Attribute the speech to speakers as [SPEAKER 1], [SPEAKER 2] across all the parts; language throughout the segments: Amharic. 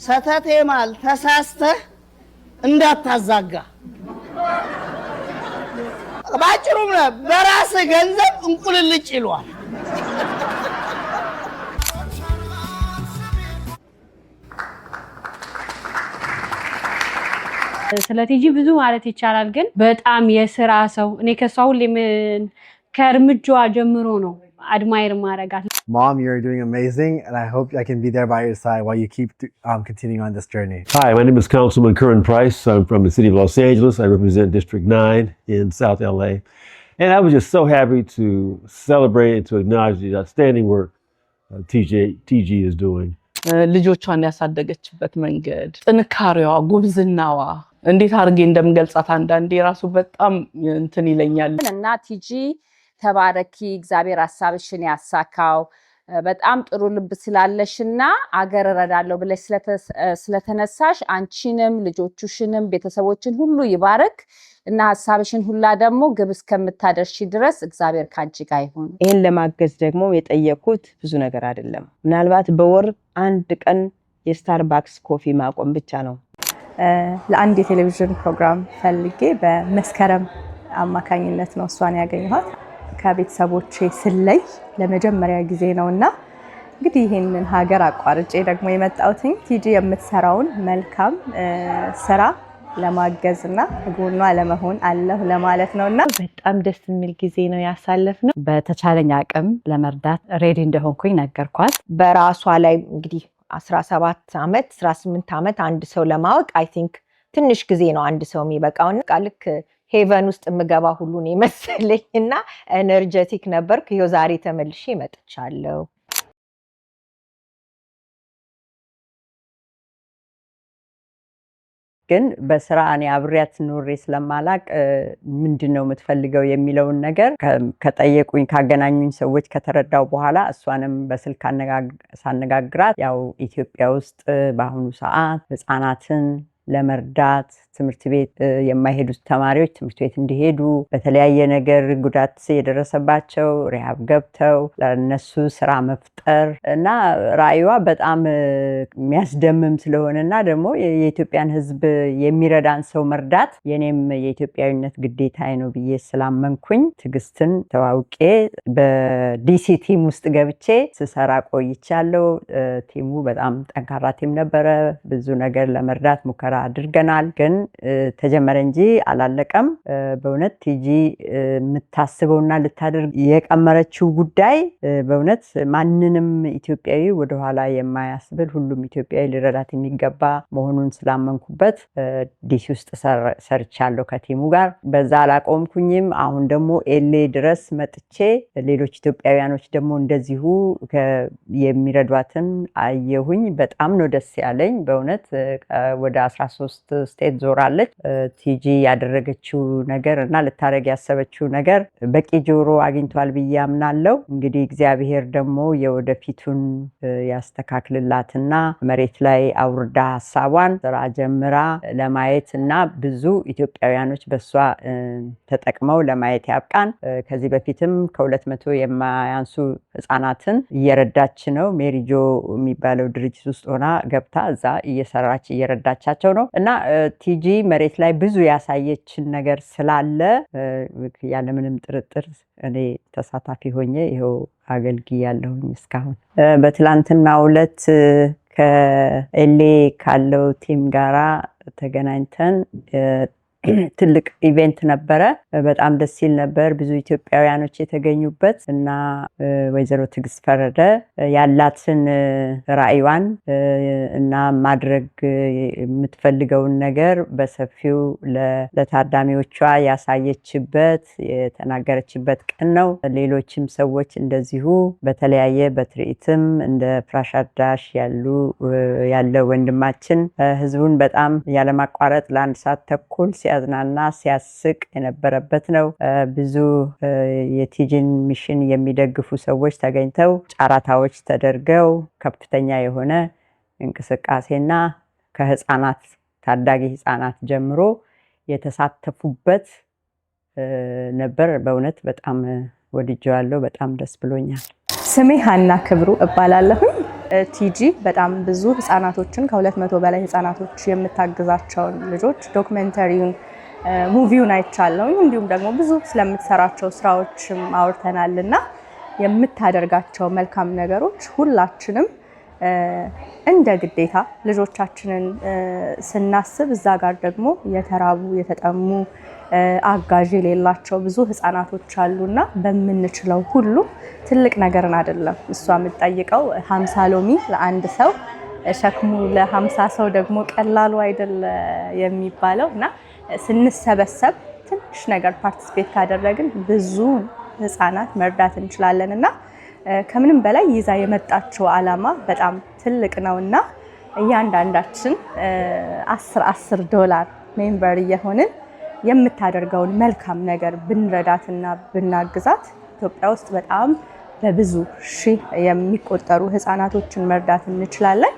[SPEAKER 1] ሰተቴ ማል ተሳስተህ እንዳታዛጋ ባጭሩም በራስ ገንዘብ እንቁልልጭ ይሏል
[SPEAKER 2] ስለቲጂ ብዙ ማለት ይቻላል ግን በጣም የሥራ ሰው እኔ ከሷው ከርምጃዋ ጀምሮ ነው admire ማረጋት
[SPEAKER 3] Mom, you're doing amazing, and I hope I can be there by your side while you keep continuing on this journey.
[SPEAKER 4] Hi, my name is Councilman Curran Price. I'm from the city of Los Angeles. I represent District 9 in South LA. And I was just so happy to celebrate and to acknowledge the outstanding work TG is doing.
[SPEAKER 5] ልጆቿን ያሳደገችበት መንገድ ጥንካሬዋ ጉብዝናዋ እንዴት አርጌ እንደምገልጻት አንዳንዴ ራሱ በጣም እንትን ይለኛል
[SPEAKER 6] እና ቲጂ ተባረኪ እግዚአብሔር ሐሳብሽን ያሳካው በጣም ጥሩ ልብ ስላለሽና አገር ረዳለው ብለሽ ስለተነሳሽ አንቺንም ልጆቹሽንም ቤተሰቦችን ሁሉ ይባርክ እና ሐሳብሽን ሁላ ደግሞ ግብ እስከምታደርሺ ድረስ እግዚአብሔር ካንቺ ጋር ይሁን
[SPEAKER 7] ይሄን ለማገዝ ደግሞ የጠየቁት ብዙ ነገር አይደለም ምናልባት በወር አንድ ቀን የስታርባክስ ኮፊ ማቆም ብቻ ነው
[SPEAKER 8] ለአንድ የቴሌቪዥን ፕሮግራም ፈልጌ በመስከረም አማካኝነት ነው እሷን ያገኘኋት ከቤተሰቦቼ ስለይ ለመጀመሪያ ጊዜ ነውና እንግዲህ ይሄንን ሀገር አቋርጬ ደግሞ የመጣሁት ቲጂ የምትሰራውን መልካም ስራ ለማገዝና ጎኗ ለመሆን አለሁ ለማለት ነውና
[SPEAKER 7] በጣም ደስ የሚል ጊዜ ነው ያሳለፍነው
[SPEAKER 9] በተቻለኝ አቅም ለመርዳት ሬዲ እንደሆንኩኝ ነገርኳት
[SPEAKER 7] በራሷ ላይ እንግዲህ 17 አመት 18 አመት አንድ ሰው ለማወቅ አይ ቲንክ ትንሽ ጊዜ ነው አንድ ሰው የሚበቃውና ቃልክ ሄቨን ውስጥ ምገባ ሁሉ ነው መሰለኝና ኤነርጂቲክ ነበርኩ ይሄው ዛሬ ተመልሼ መጥቻለሁ ግን በስራ እኔ አብሬያት ኖሬ ስለማላቅ ምንድነው የምትፈልገው የሚለውን ነገር ከጠየቁኝ ካገናኙኝ ሰዎች ከተረዳው በኋላ እሷንም በስልክ ሳነጋግራት ያው ኢትዮጵያ ውስጥ በአሁኑ ሰዓት ህፃናትን ለመርዳት ትምህርት ቤት የማይሄዱ ተማሪዎች ትምህርት ቤት እንዲሄዱ በተለያየ ነገር ጉዳት የደረሰባቸው ሪሃብ ገብተው ለነሱ ስራ መፍጠር እና ራይዋ በጣም የሚያስደምም ስለሆነና ደግሞ የኢትዮጵያን ህዝብ የሚረዳን ሰው መርዳት የኔም የኢትዮጵያዊነት ግዴታዬ ነው ብዬ ስላመንኩኝ ትግስትን ተዋውቄ በዲሲ ቲም ውስጥ ገብቼ ስሰራ ቆይቻለሁ ቲሙ በጣም ጠንካራ ቲም ነበረ ብዙ ነገር ለመርዳት ሙከራ አድርገናል ግን ተጀመረ እንጂ አላለቀም በእውነት ቲጂ የምታስበውና ልታደርግ የቀመረችው ጉዳይ በእውነት ማንንም ኢትዮጵያዊ ወደ ኋላ የማያስብል ሁሉም ኢትዮጵያዊ ሊረዳት የሚገባ መሆኑን ስላመንኩበት ዲሲ ውስጥ ሰርቻለሁ ከቲሙ ጋር በዛ አላቆምኩኝም አሁን ደግሞ ኤሌ ድረስ መጥቼ ሌሎች ኢትዮጵያውያኖች ደግሞ እንደዚሁ የሚረዷትን አየሁኝ በጣም ነው ደስ ያለኝ በእውነት ወደ 13 ስቴት ዞራለች ቲጂ ያደረገችው ነገር እና ልታረግ ያሰበችው ነገር በቂ ጆሮ አግኝቷል ብያምናለሁ እንግዲህ እግዚአብሔር ደግሞ የወደፊቱን ያስተካክልላትና መሬት ላይ አውርዳ ሐሳቧን ስራ ጀምራ ለማየትና ብዙ ኢትዮጵያውያኖች በሷ ተጠቅመው ለማየት ያብቃን ከዚህ በፊትም ከ200 የማያንሱ ህፃናትን እየረዳች ነው ሜሪጆ የሚባለው ድርጅት ውስጥ ሆና ገብታ እዛ እየሰራች እየረዳቻቸው ነው እና ቲጂ መሬት ላይ ብዙ ያሳየችን ነገር ስላለ ያለ ምንም ጥርጥር እኔ ተሳታፊ ሆኜ ይሄው አገልግያለሁኝ እስካሁን በትላንትናው ዕለት ከኤሌ ካለው ቲም ጋራ ተገናኝተን ትልቅ ኢቨንት ነበረ በጣም ደስ ይል ነበር ብዙ ኢትዮጵያውያኖች የተገኙበት እና ወይዘሮ ትግስት ፈረደ ያላትን ራዕይዋን እና ማድረግ የምትፈልገውን ነገር በሰፊው ለታዳሚዎቿ ያሳየችበት የተናገረችበት ቀን ነው ሌሎችም ሰዎች እንደዚሁ በተለያየ በትርኢትም እንደ ፍራሻዳሽ ያለ ወንድማችን ህዝቡን በጣም ያለማቋረጥ ለአንድ ሰዓት ተኩል ሲያዝናና ሲያስቅ የነበረበት ነው ብዙ የቲጂን ሚሽን የሚደግፉ ሰዎች ተገኝተው ጫራታዎች ተደርገው ከፍተኛ የሆነ እንቅስቃሴና ከህፃናት ታዳጊ ህፃናት ጀምሮ የተሳተፉበት ነበር በእውነት በጣም ወድጄዋለሁ በጣም ደስ ብሎኛል
[SPEAKER 8] ስሜ ሃና ክብሩ እባላለሁ ቲጂ በጣም ብዙ ህፃናቶችን ከ200 በላይ ህፃናቶች የምታግዛቸውን ልጆች ዶክመንተሪውን ሙቪውን አይቻለሁ። እንዲሁም ደግሞ ብዙ ስለምትሰራቸው ስራዎችም አውርተናልና የምታደርጋቸው መልካም ነገሮች ሁላችንም እንደ ግዴታ ልጆቻችንን ስናስብ እዛ ጋር ደግሞ የተራቡ የተጠሙ አጋዥ የሌላቸው ብዙ ህፃናቶች አሉና በምንችለው ሁሉ ትልቅ ነገርን አይደለም እሷ የምትጠይቀው 50 ሎሚ ለአንድ ሰው ሸክሙ ለ50 ሰው ደግሞ ቀላሉ አይደል የሚባለው እና ስንሰበሰብ ትንሽ ነገር ፓርቲሲፔት ካደረግን ብዙ ህፃናት መርዳት እንችላለንና ከምንም በላይ ይዛ የመጣችው ዓላማ በጣም ትልቅ ነውና እያንዳንዳችን $10 ሜምበር እየሆንን የምታደርገውን መልካም ነገር ብንረዳትና ብናግዛት ኢትዮጵያ ውስጥ በጣም በብዙ ሺህ የሚቆጠሩ ህፃናቶችን መርዳት እንችላለን።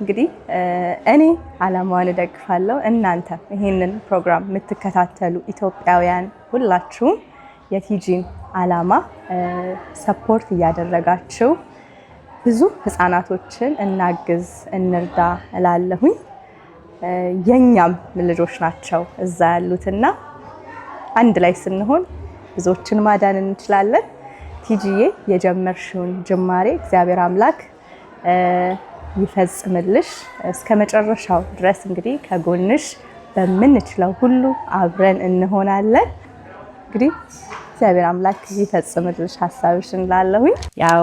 [SPEAKER 8] እንግዲህ እኔ ዓላማዋን እደግፋለሁ። እናንተ ይሄንን ፕሮግራም የምትከታተሉ ኢትዮጵያውያን ሁላችሁም የቲጂን ዓላማ ሰፖርት እያደረጋችሁ ብዙ ህፃናቶችን እናግዝ እንርዳ እላለሁኝ። የኛም ልጆች ናቸው እዛ ያሉትና አንድ ላይ ስንሆን ብዙዎችን ማዳን እንችላለን። ቲጂዬ የጀመርሽውን ጅማሬ እግዚአብሔር አምላክ ይፈጽምልሽ እስከ መጨረሻው ድረስ እንግዲህ ከጎንሽ በምንችለው ሁሉ አብረን እንሆናለን። እንግዲህ እግዚአብሔር አምላክ ይፈጽምልሽ ሐሳብሽን ላለሁኝ
[SPEAKER 10] ያው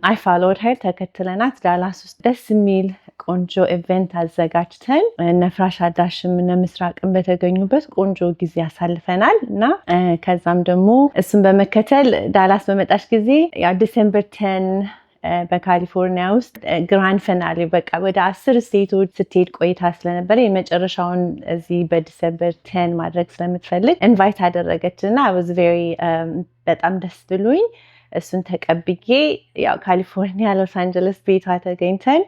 [SPEAKER 10] አይ ፎሎውድ ሄር ተከትለናት ዳላስ ውስጥ ደስ የሚል ቆንጆ ኢቨንት አዘጋጅተን ነፍራሽ አዳሽም እና ምስራቅም በተገኙበት ቆንጆ ጊዜ አሳልፈናል እና ከዛም ደግሞ እሱን በመከተል ዳላስ በመጣሽ ጊዜ ያው ዲሴምበር 10 በካሊፎርኒያ ውስጥ ግራንድ ፊናሌ በቃ ወደ 10 ስቴቶች ስትሄድ ቆይታ ስለነበረ የመጨረሻውን እዚህ በዲሴምበር 10 ማድረግ ስለምትፈልግ ኢንቫይት አደረገችና I was very በጣም ደስ ብሎኝ እሱን ተቀብዬ ያው ካሊፎርኒያ ሎስ አንጀለስ ቤቷ ተገኝተን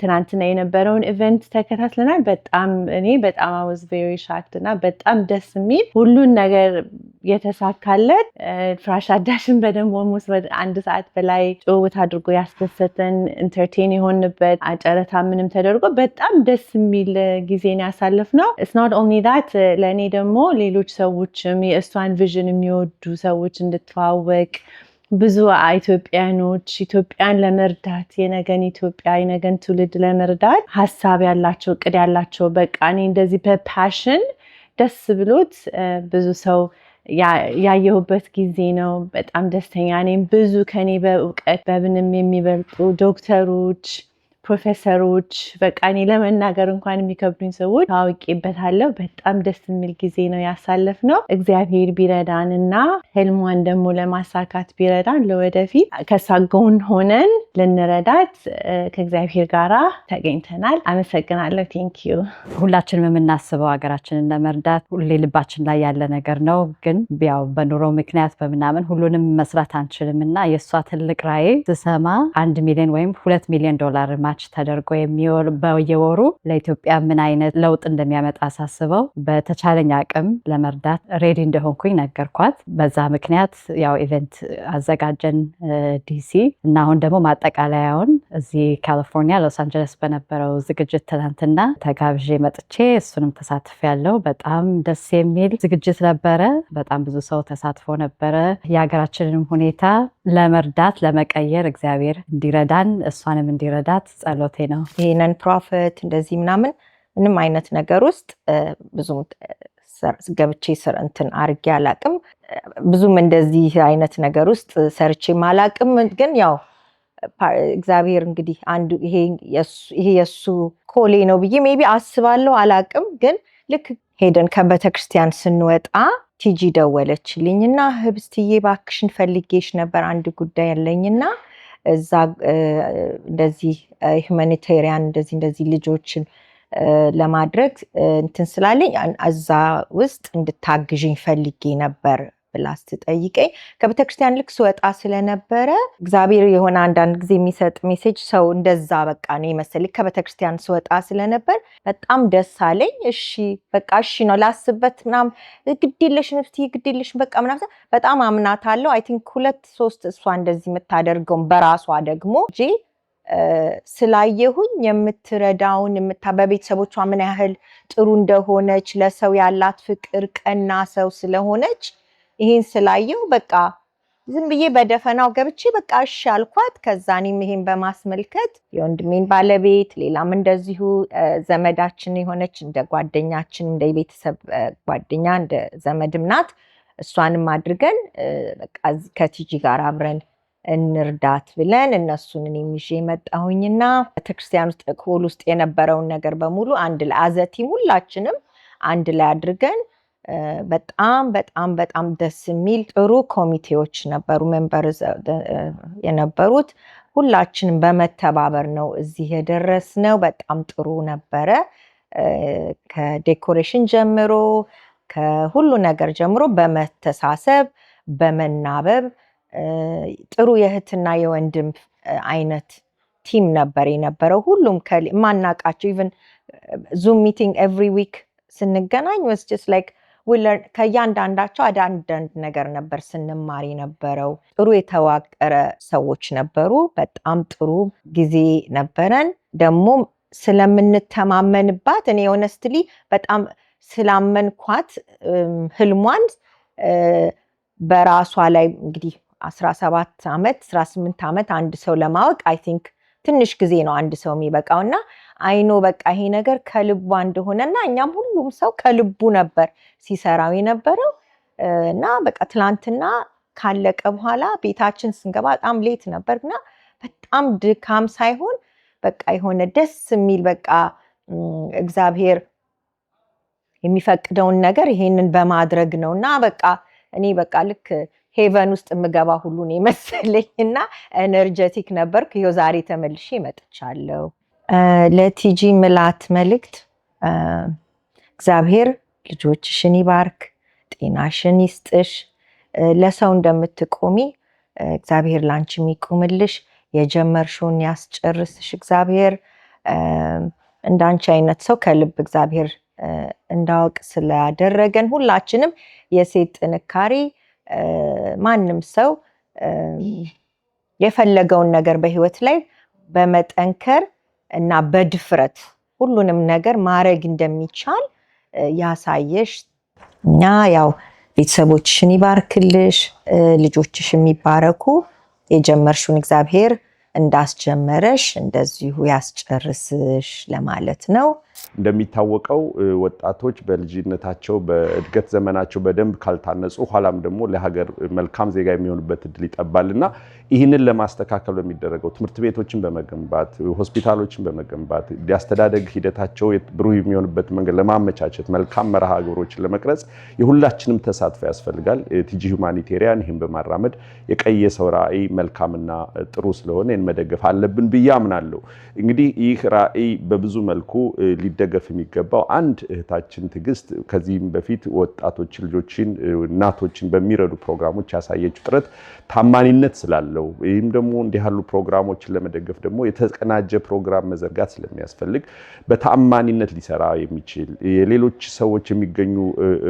[SPEAKER 10] ትናንትና የነበረውን ኢቨንት ተከታትለናል። በጣም እኔ በጣም I was very shocked እና በጣም ደስ የሚል ሁሉን ነገር የተሳካለት ፍራሽ አዳሽን በደንብ almost ወደ 1 ሰዓት በላይ ጭውውት አድርጎ ያስደሰተን ኢንተርቴን የሆንበት አጨረታ ምንም ተደርጎ በጣም ደስ የሚል ጊዜን ያሳለፍነው። It's not only that ለእኔ ደግሞ ሌሎች ሰዎችም የእሷን ቪዥን የሚወዱ ሰዎች እንድትዋወቅ ብዙ ኢትዮጵያኖች ኢትዮጵያን ለመርዳት የነገን ኢትዮጵያ የነገን ትውልድ ለመርዳት ሐሳብ ያላቸው እቅድ ያላቸው በቃ እኔ እንደዚህ በፓሽን ደስ ብሎት ብዙ ሰው ያየሁበት ጊዜ ነው። በጣም ደስተኛ ነኝ። ብዙ ከኔ በእውቀት በምንም የሚበልጡ ዶክተሮች ፕሮፌሰሮች በቃ እኔ ለመናገር እንኳን የሚከብዱኝ ሰዎች ታውቂበታለሁ። በጣም ደስ የሚል ጊዜ ነው ያሳለፍነው። እግዚአብሔር ቢረዳንና ህልሟን ደግሞ ለማሳካት ቢረዳን ለወደፊት ከሷ ጎን ሆነን ልንረዳት ከእግዚአብሔር ጋራ ተገኝተናል። አመሰግናለሁ። ቴንክ ዩ።
[SPEAKER 9] ሁላችንም የምናስበው ሀገራችንን ለመርዳት ሁሌ ልባችን ላይ ያለ ነገር ነው። ግን ያው በኑሮ ምክንያት በምናምን ሁሉንም መስራት አንችልም እና የእሷ ትልቅ ራዕይ ስሰማ $1 ሚሊዮን ወይም $2 ሚሊዮን ተደርጎ በየወሩ ለኢትዮጵያ ምን አይነት ለውጥ እንደሚያመጣ ሳስበው በተቻለኝ አቅም ለመርዳት ሬዲ እንደሆንኩኝ ነገርኳት። በዛ ምክንያት ያው ኢቨንት አዘጋጀን ዲሲ እና አሁን ደግሞ ማጠቃለያውን እዚህ ካሊፎርኒያ ሎስ አንጀለስ በነበረው ዝግጅት ትናንትና ተጋብዤ መጥቼ እሱንም ተሳትፌያለሁ። በጣም ደስ የሚል ዝግጅት ነበረ። በጣም ብዙ ሰው ተሳትፎ ነበረ። የሀገራችንን ሁኔታ ለመርዳት ለመቀየር እግዚአብሔር እንዲረዳን እሷንም እንዲረዳት ጸሎቴ ነው።
[SPEAKER 11] ይሄንን ፕሮፊት እንደዚህ ምንም አይነት ነገር ውስጥ ብዙም ገብቼ እንትን አርጌ አላቅም። ብዙም እንደዚህ አይነት ነገር ውስጥ ሰርቼ ማላቅም። ግን ያው እግዚአብሔር እንግዲህ አንዱ ይሄ የሱ ኮሌ ነው ብዬ ሜቢ አስባለሁ አላቅም። ግን ልክ ሄደን ከቤተክርስቲያን ስንወጣ ቲጂ ደወለችልኝና ህብስትዬ ባክሽን ፈልጌሽ ነበር አንድ ጉዳይ ያለኝና እዛ እንደዚህ ሁማኒቴሪያን እንደዚህ ልጆችን ለማድረግ እንትን ስላለኝ እዛ ውስጥ እንድታግዥኝ ፈልጌ ነበር ብላ ስትጠይቀኝ ከቤተክርስቲያን ልክ ስወጣ ስለነበረ እግዚአብሔር የሆነ አንዳንድ ጊዜ የሚሰጥ ሜሴጅ ሰው እንደዛ በቃ ነው መሰለኝ ከቤተክርስቲያን ስወጣ ስለነበር በጣም ደስ አለኝ። እሺ በቃ እሺ ነው ላስበት ምናምን ግዴለሽ ነፍቲ ግዴለሽ በቃ ምናምን በጣም አምናታለሁ። አይ ቲንክ 2-3 እሷ እንደዚህ የምታደርገው በራሷ ደግሞ እንጂ ስላየሁኝ የምትረዳውን በቤተሰቦቿ ምን ያህል ጥሩ እንደሆነች ለሰው ያላት ፍቅር ቀና ሰው ስለሆነች ይሄን ስላየው በቃ ዝም ብዬ በደፈናው ገብቼ በቃ እሺ አልኳት። ከዛ እኔም ይሄን በማስመልከት የወንድሜን ባለቤት ሌላም እንደዚሁ ዘመዳችን የሆነች እንደ ጓደኛችን እንደ ቤተሰብ ጓደኛ እንደ ዘመድም ናት እሷንም አድርገን በቃ ከቲጂ ጋር አብረን እንርዳት ብለን እነሱን እኔም ይዤ መጣሁኝና ቤተክርስቲያን ውስጥ ኮል ውስጥ የነበረውን ነገር በሙሉ አንድ ላይ አዘቲም ሁላችንም አንድ ላይ አድርገን በጣም ደስ የሚል ጥሩ ኮሚቴዎች ነበሩ ሜምበርስ የነበሩት ሁላችንም በመተባበር ነው እዚህ የደረስነው። በጣም ጥሩ ነበረ። ከዴኮሬሽን ጀምሮ ከሁሉ ነገር ጀምሮ በመተሳሰብ በመናበብ ጥሩ የእህትና የወንድም አይነት ቲም ነበር የነበረው። ሁሉም ማናቃቸው ኢቭን ዙም ሚቲንግ ኤቭሪ ዊክ ስንገናኝ was just like we learn ከያንዳንዳቸው አንዳንድ ነገር ነበር ስንማር የነበረው። ጥሩ የተዋቀረ ሰዎች ነበሩ። በጣም ጥሩ ጊዜ ነበረን። ደግሞ ስለምንተማመንባት እኔ ሆነስትሊ በጣም ስላመንኳት ህልሟን በራሷ ላይ እንግዲህ 17 ዓመት 18 ዓመት አንድ ሰው ለማወቅ አይ ቲንክ ትንሽ ጊዜ ነው አንድ ሰው የሚበቃውና አይኖ በቃ ይሄ ነገር ከልቧ እንደሆነና እኛም ሁሉም ሰው ከልቡ ነበር ሲሰራው የነበረው እና በቃ ትላንትና ካለቀ በኋላ ቤታችን ስንገባ በጣም ሌት ነበርና በጣም ድካም ሳይሆን በቃ የሆነ ደስ የሚል በቃ እግዚአብሔር የሚፈቅደውን ነገር ይሄንን በማድረግ ነውና በቃ እኔ በቃ ልክ ሄቨን ውስጥ ምገባ ሁሉ ነው መሰለኝና ኤነርጂቲክ ነበርኩ። ይሄው ዛሬ ተመልሼ መጥቻለሁ። ለቲጂ ምላት መልእክት እግዚአብሔር ልጆችሽን ይባርክ፣ ጤናሽን ይስጥሽ፣ ለሰው እንደምትቆሚ እግዚአብሔር ላንቺ የሚቆምልሽ፣ የጀመርሽውን ያስጨርስሽ። እግዚአብሔር እንዳንቺ አይነት ሰው ከልብ እግዚአብሔር እንዳውቅ ስላደረገን ሁላችንም የሴት ጥንካሬ ማንም ሰው የፈለገውን ነገር በህይወት ላይ በመጠንከር እና በድፍረት ሁሉንም ነገር ማድረግ እንደሚቻል ያሳየሽ እና ያው ቤተሰቦችሽን ይባርክልሽ፣ ልጆችሽ የሚባረኩ፣ የጀመርሽውን እግዚአብሔር እንዳስጀመረሽ እንደዚሁ ያስጨርስሽ ለማለት ነው።
[SPEAKER 12] እንደሚታወቀው ወጣቶች በልጅነታቸው በእድገት ዘመናቸው በደንብ ካልታነጹ ኋላም ደግሞ ለሀገር መልካም ዜጋ የሚሆኑበት እድል ይጠባልና ይህንን ለማስተካከል በሚደረገው ትምህርት ቤቶችን በመገንባት ሆስፒታሎችን በመገንባት ያስተዳደግ ሂደታቸው ብሩህ የሚሆንበት መንገድ ለማመቻቸት መልካም መርሃ ግብሮችን ለመቅረጽ የሁላችንም ተሳትፎ ያስፈልጋል። ቲጂ ሁማኒቴሪያን ይህን በማራመድ የቀየሰው ራዕይ መልካምና ጥሩ ስለሆነ ይህን መደገፍ አለብን ብዬ አምናለሁ። እንግዲህ ይህ ራዕይ በብዙ መልኩ ሊደገፍ የሚገባው አንድ እህታችን ትዕግስት ከዚህም በፊት ወጣቶች ልጆችን እናቶችን በሚረዱ ፕሮግራሞች ያሳየችው ጥረት ታማኒነት ስላለው ይህም ደግሞ እንዲህ ያሉ ፕሮግራሞችን ለመደገፍ ደግሞ የተቀናጀ ፕሮግራም መዘርጋት ስለሚያስፈልግ በታማኒነት ሊሰራ የሚችል የሌሎች ሰዎች የሚገኙ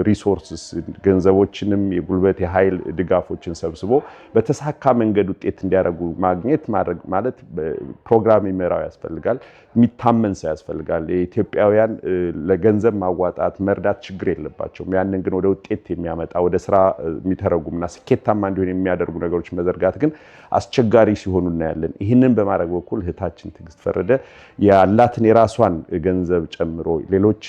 [SPEAKER 12] ሪሶርስስ ገንዘቦችንም የጉልበት የኃይል ድጋፎችን ሰብስቦ በተሳካ መንገድ ውጤት እንዲያደርጉ ማድረግ ማለት ፕሮግራም የሚመራው ያስፈልጋል። የሚታመን ሰው ያስፈልጋል። የኢትዮጵያውያን ለገንዘብ ማዋጣት መርዳት ችግር የለባቸውም። ያንን ግን ወደ ውጤት የሚያመጣ ወደ ስራ የሚተረጉምና ስኬታማ እንዲሆን የሚያደርጉ ነገሮች መዘርጋት ግን አስቸጋሪ ሲሆኑ እናያለን። ይህንን በማድረግ በኩል እህታችን ትዕግስት ፈረደ ያላትን የራሷን ገንዘብ ጨምሮ ሌሎች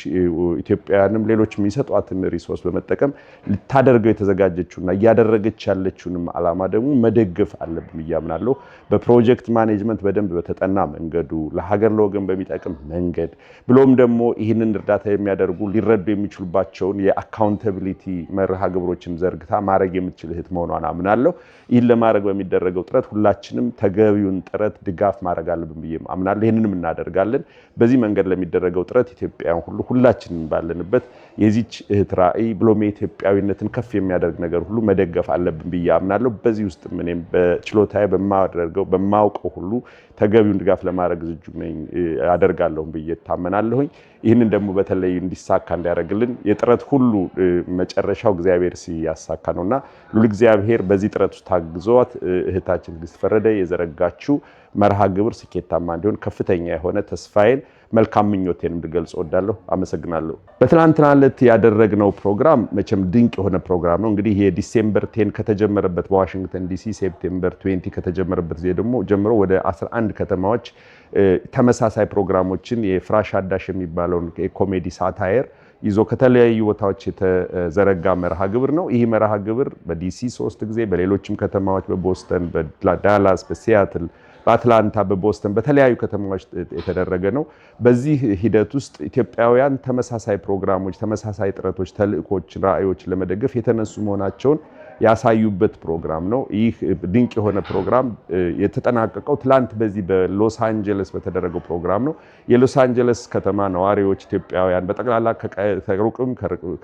[SPEAKER 12] ኢትዮጵያውያንም ሌሎች የሚሰጧትን ሪሶርስ በመጠቀም ልታደርገው የተዘጋጀችውና እያደረገች ያለችውንም ዓላማ ደግሞ መደገፍ አለብን እያምናለሁ። በፕሮጀክት ማኔጅመንት በደንብ በተጠና መንገዱ ለሀገር ለወገን በሚጠቅም መንገድ ብሎም ብሎም ደግሞ ይህንን እርዳታ የሚያደርጉ ሊረዱ የሚችሉባቸውን የአካውንታቢሊቲ መርሃ ግብሮችን ዘርግታ ማድረግ የምትችል እህት መሆኗን አምናለሁ። ይህን ለማድረግ በሚደረገው ጥረት ሁላችንም ተገቢውን ጥረት ድጋፍ ማድረግ አለብን ብዬ አምናለሁ። ይህንንም እናደርጋለን። በዚህ መንገድ ለሚደረገው ጥረት ኢትዮጵያውያን ሁሉ ሁላችንም ባለንበት የዚች እህት ራዕይ ብሎም የኢትዮጵያዊነትን ከፍ የሚያደርግ ነገር ሁሉ መደገፍ አለብን ብዬ አምናለሁ። በዚህ ውስጥ እኔም በችሎታዬ በማውቀው ሁሉ ተገቢውን ድጋፍ ለማድረግ ዝግጁ ነኝ አደርጋለሁ ብዬ ታመናለሁኝ። ይህንን ደግሞ በተለይ እንዲሳካ እንዲያደርግልን የጥረት ሁሉ መጨረሻው እግዚአብሔር ሲያሳካ ነውና ሉል እግዚአብሔር በዚህ ጥረት ውስጥ ታግዟት እህታችን ትዕግስት ፈረደ የዘረጋችው መርሃ ግብር ስኬታማ እንዲሆን ከፍተኛ የሆነ ተስፋዬን መልካም ምኞቴን እንድገልጽ እወዳለሁ። አመሰግናለሁ። በትናንትና ዕለት ያደረግነው ፕሮግራም መቼም ድንቅ የሆነ ፕሮግራም ነው። እንግዲህ የዲሴምበር 10 ከተጀመረበት በዋሽንግተን ዲሲ ሴፕቴምበር 20 ከተጀመረበት ጊዜ ደግሞ ጀምሮ ወደ 11 ከተማዎች ተመሳሳይ ፕሮግራሞችን የፍራሽ አዳሽ የሚባለውን የኮሜዲ ሳታየር ይዞ ከተለያዩ ቦታዎች የተዘረጋ መርሃ ግብር ነው። ይህ መርሃ ግብር በዲሲ 3 ጊዜ በሌሎችም ከተማዎች በቦስተን፣ በዳላስ፣ በሲያትል፣ በአትላንታ፣ በቦስተን በተለያዩ ከተማዎች የተደረገ ነው። በዚህ ሂደት ውስጥ ኢትዮጵያውያን ተመሳሳይ ፕሮግራሞች፣ ተመሳሳይ ጥረቶች፣ ተልእኮች፣ ራዕዮች ለመደገፍ የተነሱ መሆናቸውን ያሳዩበት ፕሮግራም ነው። ይህ ድንቅ የሆነ ፕሮግራም የተጠናቀቀው ትላንት በዚህ በሎስ አንጀለስ በተደረገው ፕሮግራም ነው። የሎስ አንጀለስ ከተማ ነዋሪዎች ኢትዮጵያውያን በጠቅላላ ከሩቅም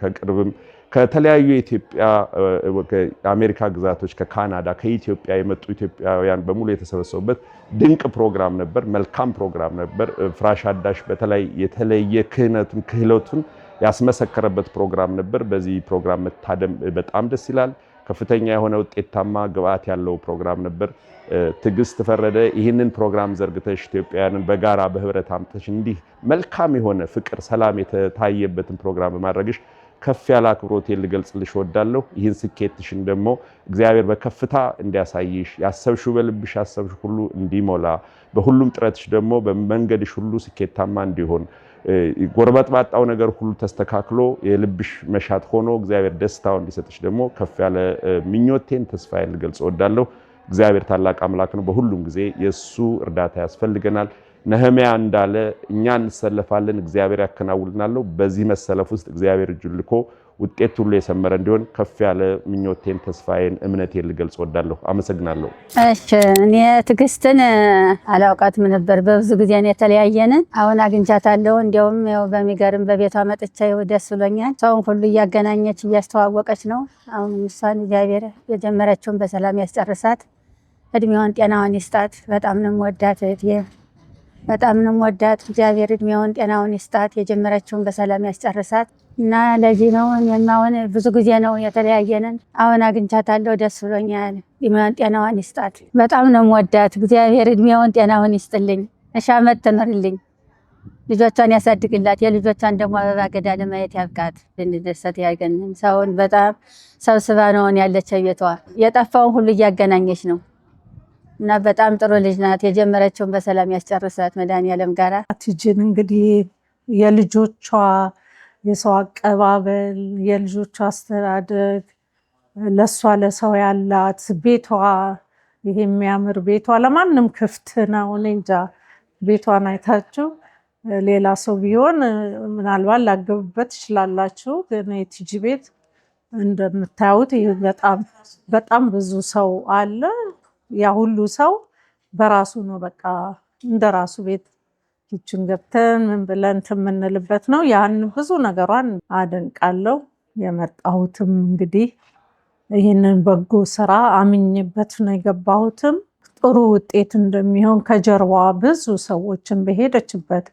[SPEAKER 12] ከቅርብም ከተለያዩ የኢትዮጵያ አሜሪካ ግዛቶች ከካናዳ ከኢትዮጵያ የመጡ ኢትዮጵያውያን በሙሉ የተሰበሰቡበት ድንቅ ፕሮግራም ነበር። መልካም ፕሮግራም ነበር። ፍራሽ አዳሽ በተለይ የተለየ ክህሎቱን ያስመሰከረበት ፕሮግራም ነበር። በዚህ ፕሮግራም መታደም በጣም ደስ ይላል። ከፍተኛ የሆነ ውጤታማ ግብአት ያለው ፕሮግራም ነበር። ትዕግስት ፈረደ ይህንን ፕሮግራም ዘርግተሽ ኢትዮጵያውያንን በጋራ በህብረት አምጥተሽ እንዲህ መልካም የሆነ ፍቅር፣ ሰላም የታየበትን ፕሮግራም በማድረግሽ ከፍ ያለ አክብሮቴን ልገልጽልሽ እወዳለሁ። ይህን ስኬትሽን ደግሞ እግዚአብሔር በከፍታ እንዲያሳይሽ ያሰብሽው በልብሽ ያሰብሽ ሁሉ እንዲሞላ በሁሉም ጥረትሽ ደግሞ በመንገድሽ ሁሉ ስኬታማ እንዲሆን ጎርበጥባጣው ነገር ሁሉ ተስተካክሎ የልብሽ መሻት ሆኖ እግዚአብሔር ደስታው እንዲሰጥሽ ደግሞ ከፍ ያለ ምኞቴን ተስፋዬን ልገልጽ እወዳለሁ። እግዚአብሔር ታላቅ አምላክ ነው። በሁሉም ጊዜ የሱ እርዳታ ያስፈልገናል። ነህምያ እንዳለ እኛ እንሰለፋለን፣ እግዚአብሔር ያከናውልናል። በዚህ መሰለፍ ውስጥ እግዚአብሔር እጁን ልኮ ውጤት ሁሉ የሰመረ እንዲሆን ከፍ ያለ ምኞቴን ተስፋዬን እምነቴን ልገልጽ እወዳለሁ። አመሰግናለሁ።
[SPEAKER 13] እሺ እኔ ትዕግስትን አላውቃትም ነበር። በብዙ ጊዜ ነው የተለያየንን። አሁን አግኝቻታለሁ። እንዲያውም ያው በሚገርም በቤቷ መጥቻ ደስ ብሎኛል። ሰውን ሁሉ እያገናኘች እያስተዋወቀች ነው። አሁን እሷን እግዚአብሔር የጀመረችውን በሰላም ያስጨርሳት፣ እድሜዋን ጤናዋን ይስጣት። በጣም ነው የምወዳት እህቴ፣ በጣም ነው የምወዳት። እግዚአብሔር እድሜዋን ጤናውን ይስጣት፣ የጀመረችውን በሰላም ያስጨርሳት እና ለዚህ ነው እኛውን ብዙ ጊዜ ነው የተለያየንን። አሁን አግኝቻታለሁ፣ ደስ ብሎኛል። እድሜዋን ጤናዋን ይስጣት። በጣም ነው የምወዳት። እግዚአብሔር እድሜዋን ጤናውን ይስጥልኝ፣ ሺህ ዓመት ትኖርልኝ፣ ልጆቿን ያሳድግላት፣ የልጆቿን ደግሞ አበባ ገዳ ለማየት ያብቃት፣ ልንደሰት ያርገን። ሰውን በጣም ሰብስባ ነው ያለችው ቤቷ፣ የጠፋውን ሁሉ እያገናኘች ነው እና በጣም ጥሩ ልጅ ናት። የጀመረችውን በሰላም ያስጨርሳት መድኃኒዓለም ጋራ።
[SPEAKER 14] ትጅን እንግዲህ የልጆቿ የሰው አቀባበል፣ የልጆቿ አስተዳደግ፣ ለሷ ለሰው ያላት ቤቷ፣ ይሄ የሚያምር ቤቷ ለማንም ክፍት ነው። እኔ እንጃ ቤቷን አይታችሁ ሌላ ሰው ቢሆን ምናልባት ላገብበት ትችላላችሁ፣ ግን የቲጂ ቤት እንደምታዩት በጣም ብዙ ሰው አለ። ያ ሁሉ ሰው በራሱ ነው በቃ እንደራሱ ቤት ኪችን ገብተን ምን ብለን የምንልበት ነው። ያን ብዙ ነገሯን አደንቃለሁ። የመጣሁትም እንግዲህ ይህንን በጎ ስራ አምኜበት ነው የገባሁትም። ጥሩ ውጤት እንደሚሆን ከጀርባዋ ብዙ ሰዎችን በሄደችበት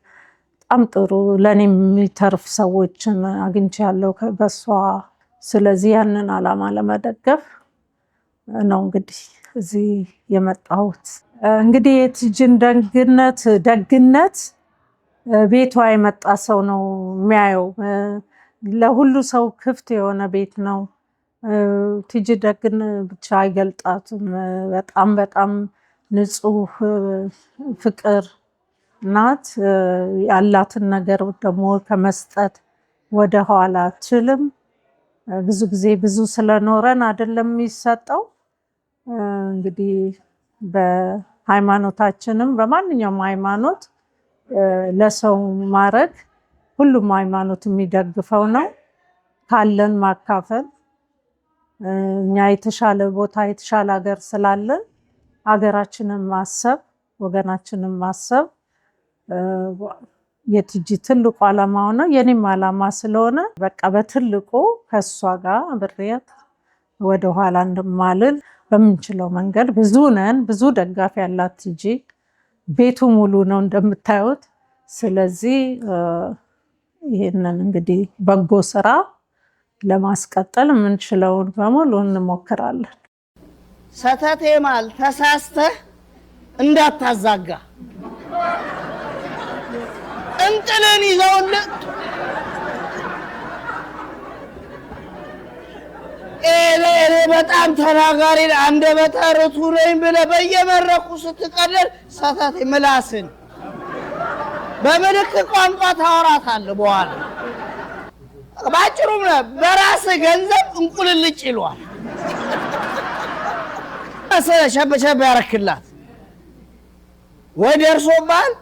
[SPEAKER 14] በጣም ጥሩ ለእኔ የሚተርፍ ሰዎችን አግኝቻለሁ በሷ። ስለዚህ ያንን ዓላማ ለመደገፍ ነው እንግዲህ እዚህ የመጣሁት። እንግዲህ የቲጂን ደግነት ቤቷ የመጣ ሰው ነው የሚያየው። ለሁሉ ሰው ክፍት የሆነ ቤት ነው። ቲጂ ደግን ብቻ አይገልጣትም። በጣም ንጹህ ፍቅር ናት። ያላትን ነገር ደግሞ ከመስጠት ወደ ኋላ አትልም። ብዙ ጊዜ ብዙ ስለኖረን አይደለም የሚሰጠው። እንግዲህ በሃይማኖታችንም በማንኛውም ሃይማኖት ለሰው ማድረግ ሁሉም ሃይማኖት የሚደግፈው ነው። ካለን ማካፈል እኛ የተሻለ ቦታ የተሻለ ሀገር ስላለን ሀገራችንን ማሰብ ወገናችንን ማሰብ የቲጂ ትልቁ ዓላማው ነው። የኔም ዓላማ ስለሆነ በቃ በትልቁ ከሷ ጋር አብሬያት ወደ ኋላ እንደማልል በምንችለው መንገድ ብዙ ነን። ብዙ ደጋፊ ያላት ቲጂ ቤቱ ሙሉ ነው እንደምታዩት። ስለዚህ ይሄንን እንግዲህ በጎ ስራ ለማስቀጠል የምንችለውን በሙሉ እንሞክራለን።
[SPEAKER 1] ሰተቴ ማል ተሳስተህ እንዳታዛጋ እንጥልን ይዘውልህ እኔ በጣም ተናጋሪ አንደበተ ርቱዕ ነኝ ብለህ በየመድረኩ ስትቀልል ሰተቴ ምላስን በምልክት ቋንቋ ታወራታለህ። በኋላ ባጭሩ በራስህ ገንዘብ እንቁልልጭ ይሏል። ሸበሸብ ያረክላት ወይ ደርሶባል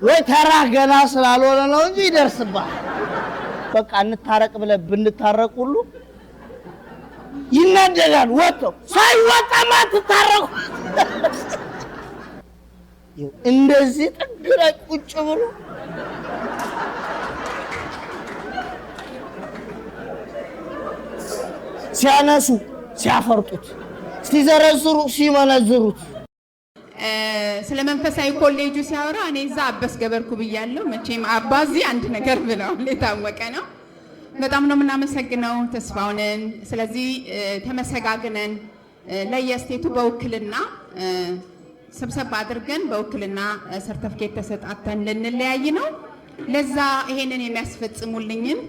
[SPEAKER 1] ወይ ተራ ገና ስላልሆነ ነው እንጂ ይደርስባል። በቃ እንታረቅ ብለህ ብንታረቅ ሁሉ ይናደዳል። ወጥተው ሳይወጣማ ትታረቁ እንደዚህ ጥግ ላይ ቁጭ ብሎ ሲያነሱ ሲያፈርጡት ሲዘረዝሩ ሲመነዝሩት
[SPEAKER 15] ስለ መንፈሳዊ ኮሌጁ ሲያወራ እኔ እዛ አበስ ገበርኩ ብያለሁ። መቼም አባዚ አንድ ነገር ብለው የታወቀ ነው። በጣም ነው የምናመሰግነው ተስፋውንን። ስለዚህ ተመሰጋግነን ለየስቴቱ በውክልና ስብሰባ አድርገን በውክልና ሰርተፍኬት ተሰጣተን ልንለያይ ነው። ለዛ ይሄንን የሚያስፈጽሙልኝን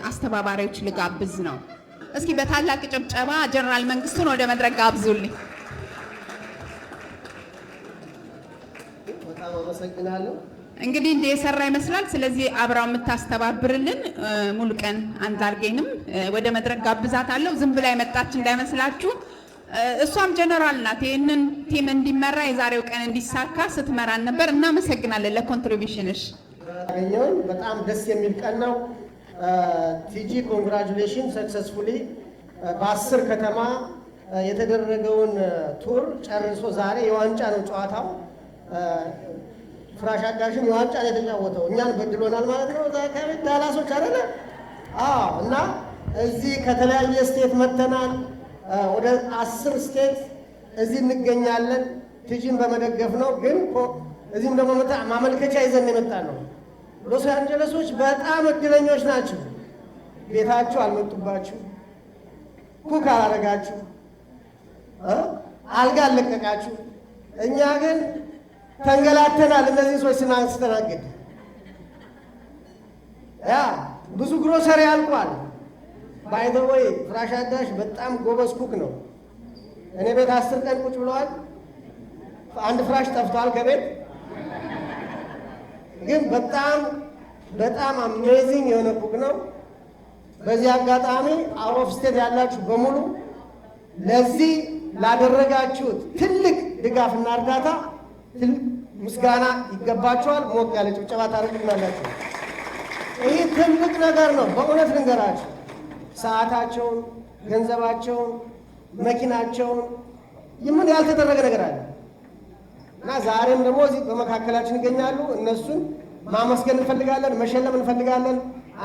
[SPEAKER 15] አስተባባሪዎች ልጋብዝ ነው። እስኪ በታላቅ ጭብጨባ ጀነራል መንግስቱን ወደ መድረክ ጋብዙልኝ።
[SPEAKER 1] በጣም አመሰግናለሁ።
[SPEAKER 15] እንግዲህ እንደ የሰራ ይመስላል። ስለዚህ አብራው የምታስተባብርልን ሙሉ ቀን አንዳርጌንም ወደ መድረክ ጋብዛታለሁ። ዝም ብላ የመጣች እንዳይመስላችሁ። እሷም ጀነራል ናት። ይህንን ቲም እንዲመራ የዛሬው ቀን እንዲሳካ ስትመራን ነበር። እናመሰግናለን ለኮንትሪቢሽንሽ።
[SPEAKER 16] በጣም ደስ የሚል ቀን ነው። ቲጂ ኮንግራጁሌሽን ሰክሰስፉሊ በ10 ከተማ የተደረገውን ቱር ጨርሶ ዛሬ የዋንጫ ነው ጨዋታው። ፍራሽ አዳሽን የዋንጫ ነው የተጫወተው። እኛን በድሎናል ማለት ነው። እዛ አካባቢ ዳላሶች አይደለ? አዎ። እና እዚህ ከተለያየ ስቴት መተናል። ወደ 10 ስቴት እዚህ እንገኛለን። ቲጂን በመደገፍ ነው። ግን እዚህም ደግሞ ማመልከቻ ይዘን የመጣ ነው። ሎስ አንጀለሶች በጣም እድለኞች ናቸው። ቤታችሁ አልመጡባችሁ፣ ኩክ አላረጋችሁ፣ አልጋ አልለቀቃችሁ። እኛ ግን ተንገላተናል። እነዚህ ሰዎች ስናስተናግድ ያ ብዙ ግሮሰሪ አልቋል። ባይ ዘ ወይ ፍራሽ አዳሽ በጣም ጎበዝ ኩክ ነው። እኔ ቤት 10 ቀን ቁጭ ብለዋል። አንድ ፍራሽ ጠፍቷል ከቤት። ግን በጣም አሜዚንግ የሆነ ኩክ ነው። በዚህ አጋጣሚ አውት ኦፍ ስቴት ያላችሁ በሙሉ ለዚህ ላደረጋችሁት ትልቅ ድጋፍና እርዳታ ምስጋና ይገባችኋል። ሞቅ ያለ ጭብጨባ ታደርጉልናላችሁ። ይህ ትልቅ ነገር ነው። በእውነት ልንገራችሁ፣ ሰዓታቸውን፣ ገንዘባቸውን፣ መኪናቸውን ምን ያልተደረገ ነገር አለ እና ዛሬም ደግሞ እዚህ በመካከላችን ይገኛሉ። እነሱን ማመስገን እንፈልጋለን፣ መሸለም እንፈልጋለን።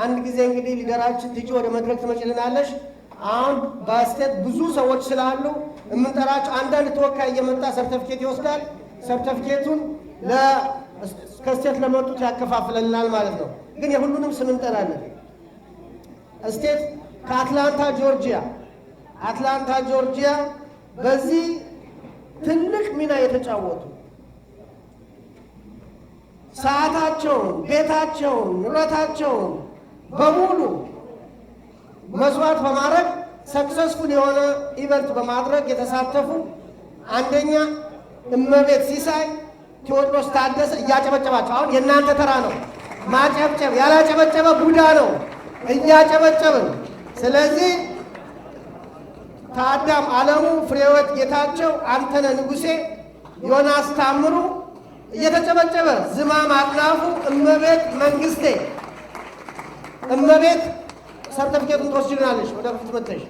[SPEAKER 16] አንድ ጊዜ እንግዲህ ሊደራችን ቲጂ ወደ መድረክ ትመጭልናለች። አሁን በስቴት ብዙ ሰዎች ስላሉ የምንጠራቸው አንዳንድ ተወካይ እየመጣ ሰርተፍኬት ይወስዳል። ሰርተፍኬቱን ከስቴት ለመጡት ያከፋፍለናል ማለት ነው። ግን የሁሉንም ስም እንጠራለን። ስቴት ከአትላንታ ጆርጂያ በዚህ ትልቅ ሚና የተጫወቱ ሰዓታቸውን፣ ቤታቸውን፣ ንብረታቸውን በሙሉ መስዋዕት በማድረግ ሰክሰስፉል የሆነ ኢቨንት በማድረግ የተሳተፉ አንደኛ እመቤት ሲሳይ፣ ቴዎድሮስ ታደሰ እያጨበጨባቸው። አሁን የእናንተ ተራ ነው ማጨብጨብ። ያላጨበጨበ ቡዳ ነው። እያጨበጨብን። ስለዚህ ታዳም አለሙ፣ ፍሬወት ጌታቸው፣ አንተነህ ንጉሴ፣ ዮናስ ታምሩ እየተጨበጨበ፣ ዝማም አጥናፉ፣ እመቤት መንግስቴ እመቤት ሰርተፊኬቱን ትወስጂልናለሽ ወደ ፊት መጥተሽ።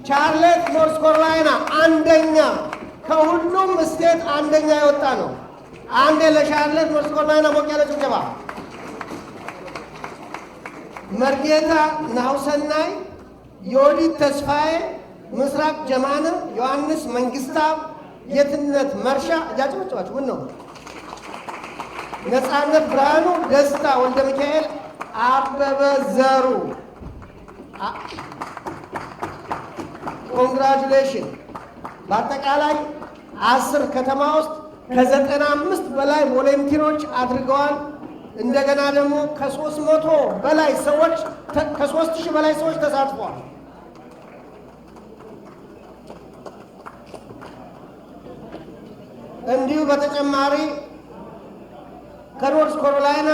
[SPEAKER 16] ቻርሌት ኖርዝ ካሮላይና አንደኛ፣ ከሁሉም ስቴት አንደኛ የወጣ ነው። አንዴ ለቻርሌት ኖርዝ ካሮላይና ሞቅ ያለ ጭብጨባ። መርጌታ ናሁሰናይ፣ ዮዲት ተስፋዬ፣ ምስራቅ ጀማነ፣ ዮሐንስ መንግስታብ፣ ጌትነት መርሻ እያጨበጨባችሁ ምን ነው? ነፃነት ብርሃኑ፣ ደስታ ወልደ ሚካኤል፣ አበበ ዘሩ። ኮንግራጁሌሽን። በአጠቃላይ 10 ከተማ ውስጥ ከ95 በላይ ቮለንቲሮች አድርገዋል። እንደገና ደግሞ ከ300 በላይ ሰዎች ከ3000 በላይ ሰዎች ተሳትፈዋል። እንዲሁ በተጨማሪ ከኖርዝ ካሮላይና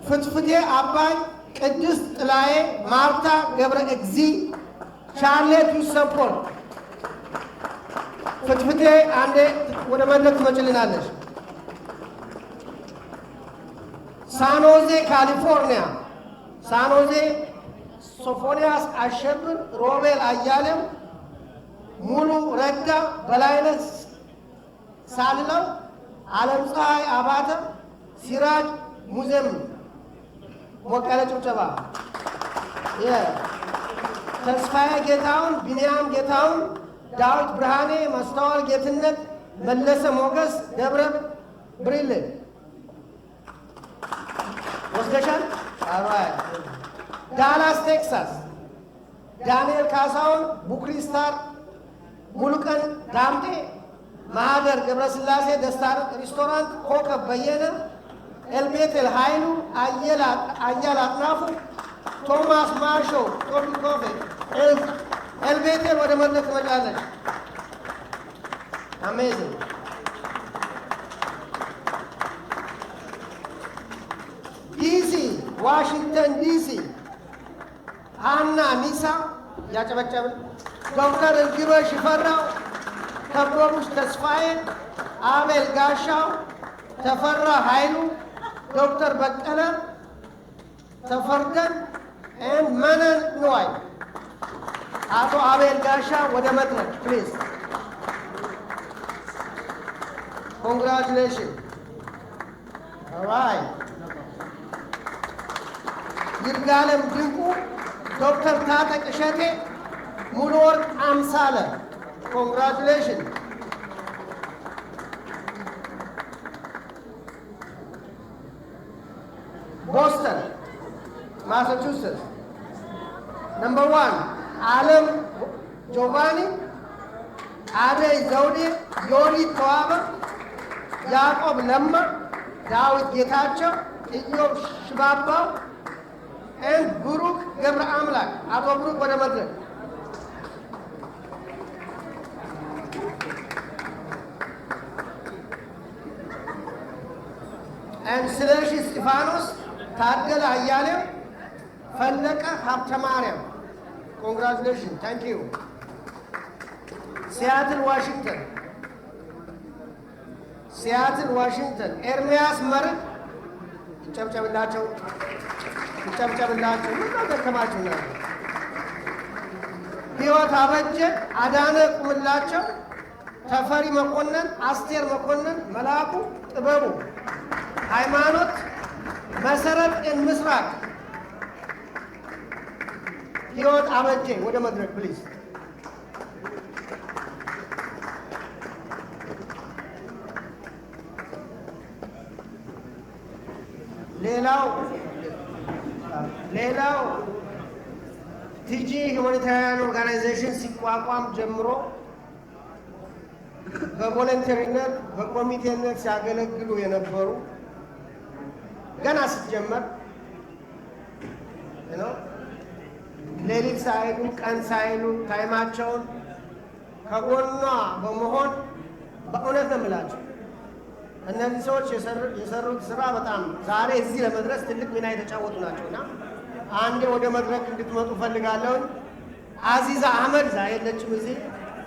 [SPEAKER 16] ፍትፍቴ አባይ፣ ቅድስት ጥላዬ፣ ማርታ ገብረ እግዚ፣ ቻርሌት ዩሰፖርት። ፍትፍቴ አንዴ ወደ መድረክ ትመጭልናለች። ሳኖዜ ካሊፎርኒያ፣ ሳኖዜ ሶፎንያስ አሸብር፣ ሮቤል አያሌው፣ ሙሉ ረዳ፣ በላይነት ሳልለው፣ ዓለም ፀሐይ አባተ፣ ሲራጅ ሙዘም። ሞቅ ያለ ጭብጨባ። ተስፋዬ ጌታውን፣ ቢንያም ጌታውን፣ ዳዊት ብርሃኔ፣ ማስተዋል ጌትነት፣ መለሰ ሞገስ፣ ደብረ ብሪል ወስደሻል። ዳላስ ቴክሳስ ዳንኤል ካሳውን፣ ቡክሪስታር ሙሉቀን ዳምጤ፣ ማህደር ገብረስላሴ፣ ደስታ ሬስቶራንት፣ ኮከብ በየነ፣ ኤልቤቴል ኃይሉ፣ አያል አጥናፉ፣ ቶማስ ማርሾ፣ ቶቢ ኮፌ። ኤልቤቴል ወደ መድረክ ትመጫለች። አሜዚንግ። ዲሲ ዋሽንግተን ዲሲ ሃና ኒሳ ያጨበጨብን። ዶክተር እርግበ ሽፈራው፣ ከበቡሽ ተስፋዬ፣ አቤል ጋሻው፣ ተፈራ ኃይሉ፣ ዶክተር በቀለ ተፈርደን ኤንድ መነን ንዋይ። አቶ አቤል ጋሻ ወደ መድረክ ፕሊዝ። ኮንግራቹሌሽን። ኦራይት። ይርጋለም ድንቁ፣ ዶክተር ታጠቅ እሸቴ፣ ሙሉ ወርቅ አምሳለ። ኮንግራቹሌሽን። ቦስተን ማሳቹሴትስ ነምበር 1 ዓለም ጆቫኒ፣ አደይ ዘውዴ፣ ዮዲት ተዋበ፣ ያዕቆብ ለማ፣ ዳዊት ጌታቸው፣ ኢዮብ ሽባባው ኤንድ ብሩክ ገብረ አምላክ። አቶ ብሩክ ወደ መድረክ። ኤንድ ስለሺ እስጢፋኖስ፣ ታደለ አያሌው፣ ፈለቀ ሀብተ ማርያም። ኮንግራቹሌሽን ታንክ ዩ። ሲያትል ዋሽንግተን፣ ሲያትል ዋሽንግተን ኤርሚያስ መርግ። ይጨብጨብላቸው፣ ይጨብጨብላቸው። ምን ደከማችሁ ነው? ህይወት አበጀ፣ አዳነ ቁምላቸው፣ ተፈሪ መኮንን፣ አስቴር መኮንን፣ መላኩ ጥበቡ፣ ሃይማኖት መሰረት ምስራቅ። ህይወት አበጀ ወደ መድረክ ፕሊዝ። ሌላው ቲጂ ሁማኒታሪያን ኦርጋናይዜሽን ሲቋቋም ጀምሮ በቮለንተሪነት በኮሚቴነት ሲያገለግሉ የነበሩ ገና ሲጀመር ሌሊት ሳይሉ ቀን ሳይሉ ታይማቸውን ከጎኗ በመሆን በእውነት ነው የምላቸው እነዚህ ሰዎች የሰሩት ስራ በጣም ዛሬ እዚህ ለመድረስ ትልቅ ሚና የተጫወቱ ናቸውና አንዴ ወደ መድረክ እንድትመጡ ፈልጋለሁ። አዚዛ አህመድ ዛ የለችም እዚህ።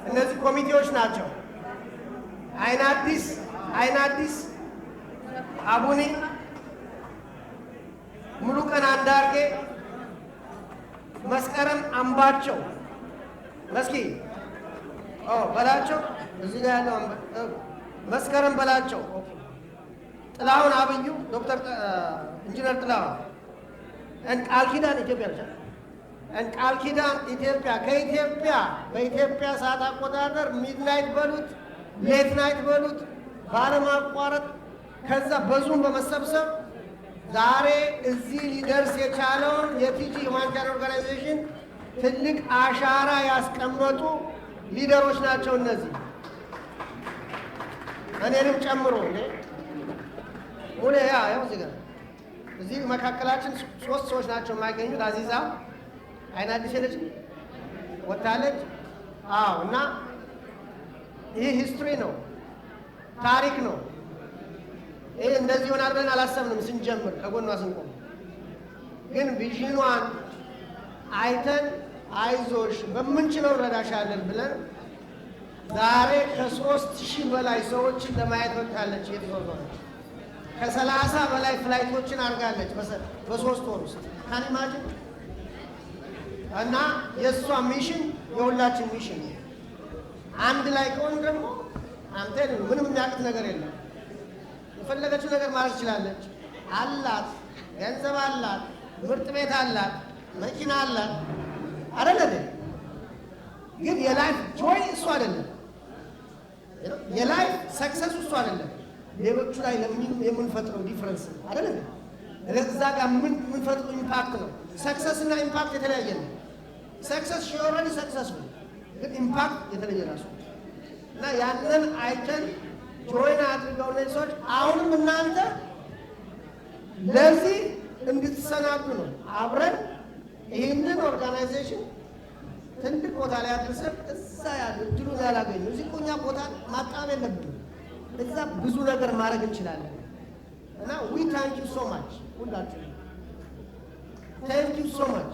[SPEAKER 16] እነዚህ ኮሚቴዎች ናቸው። አይናዲስ አቡኒ፣ ሙሉቀን አንዳርጌ፣ መስከረም አምባቸው መስኪ በላቸው እዚህ ጋር ያለው መስከረም በላቸው፣ ጥላሁን አብዩ፣ ዶክተር ኢንጂነር ጥላሁን ቃል ኪዳን ኢትዮጵያ ብቻ ቃል ኪዳን ኢትዮጵያ ከኢትዮጵያ በኢትዮጵያ ሰዓት አቆጣጠር ሚድናይት በሉት ሌት ናይት በሉት ባለማቋረጥ ከዛ በዙም በመሰብሰብ ዛሬ እዚህ ሊደርስ የቻለውን የቲጂ ሁማኒታሪያን ኦርጋናይዜሽን ትልቅ አሻራ ያስቀመጡ ሊደሮች ናቸው እነዚህ። እኔንም ጨምሮ ሙሉ ያው እዚህ ጋር እዚህ መካከላችን 3 ሰዎች ናቸው የማይገኙት። አዚዛ አይን አዲስ ሄደች ወጣለች። እና ይህ ሂስትሪ ነው፣ ታሪክ ነው። ይህ እንደዚህ ይሆናል ብለን አላሰብንም ስንጀምር፣ ከጎኗ ስንቆም ግን ቪዥኗን አይተን አይዞሽ በምንችለው ረዳሻለን ብለን ዛሬ ከ3000 በላይ ሰዎችን ለማየት ወጥታለች። የተዘዋወረች ከ30 በላይ ፍላይቶችን አድርጋለች በ3 ወር ውስጥ ካኒማጅን እና የእሷ ሚሽን የሁላችን ሚሽን አንድ ላይ ከሆን ደግሞ አንተ ምንም የሚያቅት ነገር የለም። የፈለገችው ነገር ማድረግ ትችላለች። አላት፣ ገንዘብ አላት፣ ምርጥ ቤት አላት፣ መኪና አላት አይደለ? ግን የላይፍ ጆይ እሱ አይደለም። የላይፍ ሰክሰስ እሱ አይደለም። ሌሎቹ ላይ የምንፈጥረው ዲፍረንስ አይደለ? እዛ ጋር የምንፈጥረው ኢምፓክት ነው። ሰክሰስ እና ኢምፓክት የተለያየ ነው። ሰክሰስ ኦልሬዲ ሰክሰስፉል፣ ግን ኢምፓክት የተለየ ራሱ እና ያንን አይተን ጆይን አድርገው እነዚህ ሰዎች አሁንም እናንተ ለዚህ እንድትሰናዱ ነው። አብረን ይህንን ኦርጋናይዜሽን ትልቅ ቦታ ላይ አድርሰን እዛ ያሉ እድሉን ያላገኙ እዚህ እኮ እኛ ቦታ ማጣም የለብንም። እዛ ብዙ ነገር ማድረግ እንችላለን እና ዊ ታንክ ዩ ሶ ማች ሁላችሁ ታንክ ዩ ሶ ማች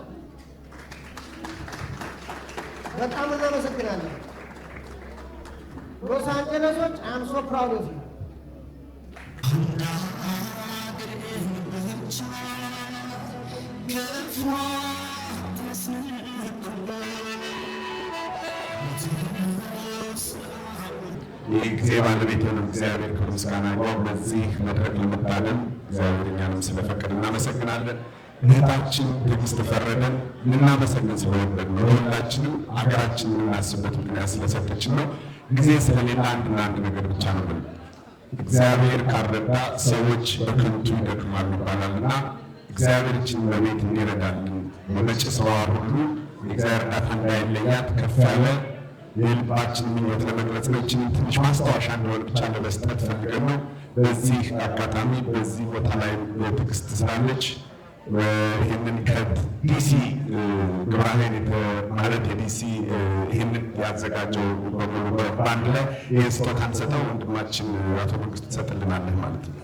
[SPEAKER 16] በጣም እናመሰግናለን። ሎስ አንጀለሶች አም ሶ ፕራውድ ኦፍ ዩ።
[SPEAKER 17] ይህ ጊዜ ባለቤት የሆነው እግዚአብሔር ክብር ምስጋና ይግባው። በዚህ መድረክ ለመታደም እግዚአብሔር እኛንም ስለፈቀደ እናመሰግናለን። እህታችን ትዕግስት ፈረደን ልናመሰግን ስለወደድ ነው። ለሁላችንም ሀገራችንን የምናስበት ምክንያት ስለሰጠችን ነው። ጊዜ ስለሌለ አንድና አንድ ነገር ብቻ ነው ብለን እግዚአብሔር ካረዳ ሰዎች በከንቱ ይደክማሉ ይባላል እና እግዚአብሔር እችን በቤት እንዲረዳልን በመጪ ሰዋ ሁሉ የእግዚአብሔር እርዳታ እንዳይለያት ከፍ ያለ የልባችን ምኞት ለመግለጽ ነው። እችን ትንሽ ማስታወሻ እንደሆነ ብቻ ለመስጠት ፈልገን ነው። በዚህ አጋጣሚ በዚህ ቦታ ላይ ትዕግስት ስላለች ይህንን ከዲሲ ግብረ ኃይል ማለት የዲሲ ይህንን ያዘጋጀው በሙሉ በአንድ ላይ ይህ ስጦታ እንሰጠው ወንድማችን አቶ መንግስቱ ትሰጥልናለህ ማለት ነው።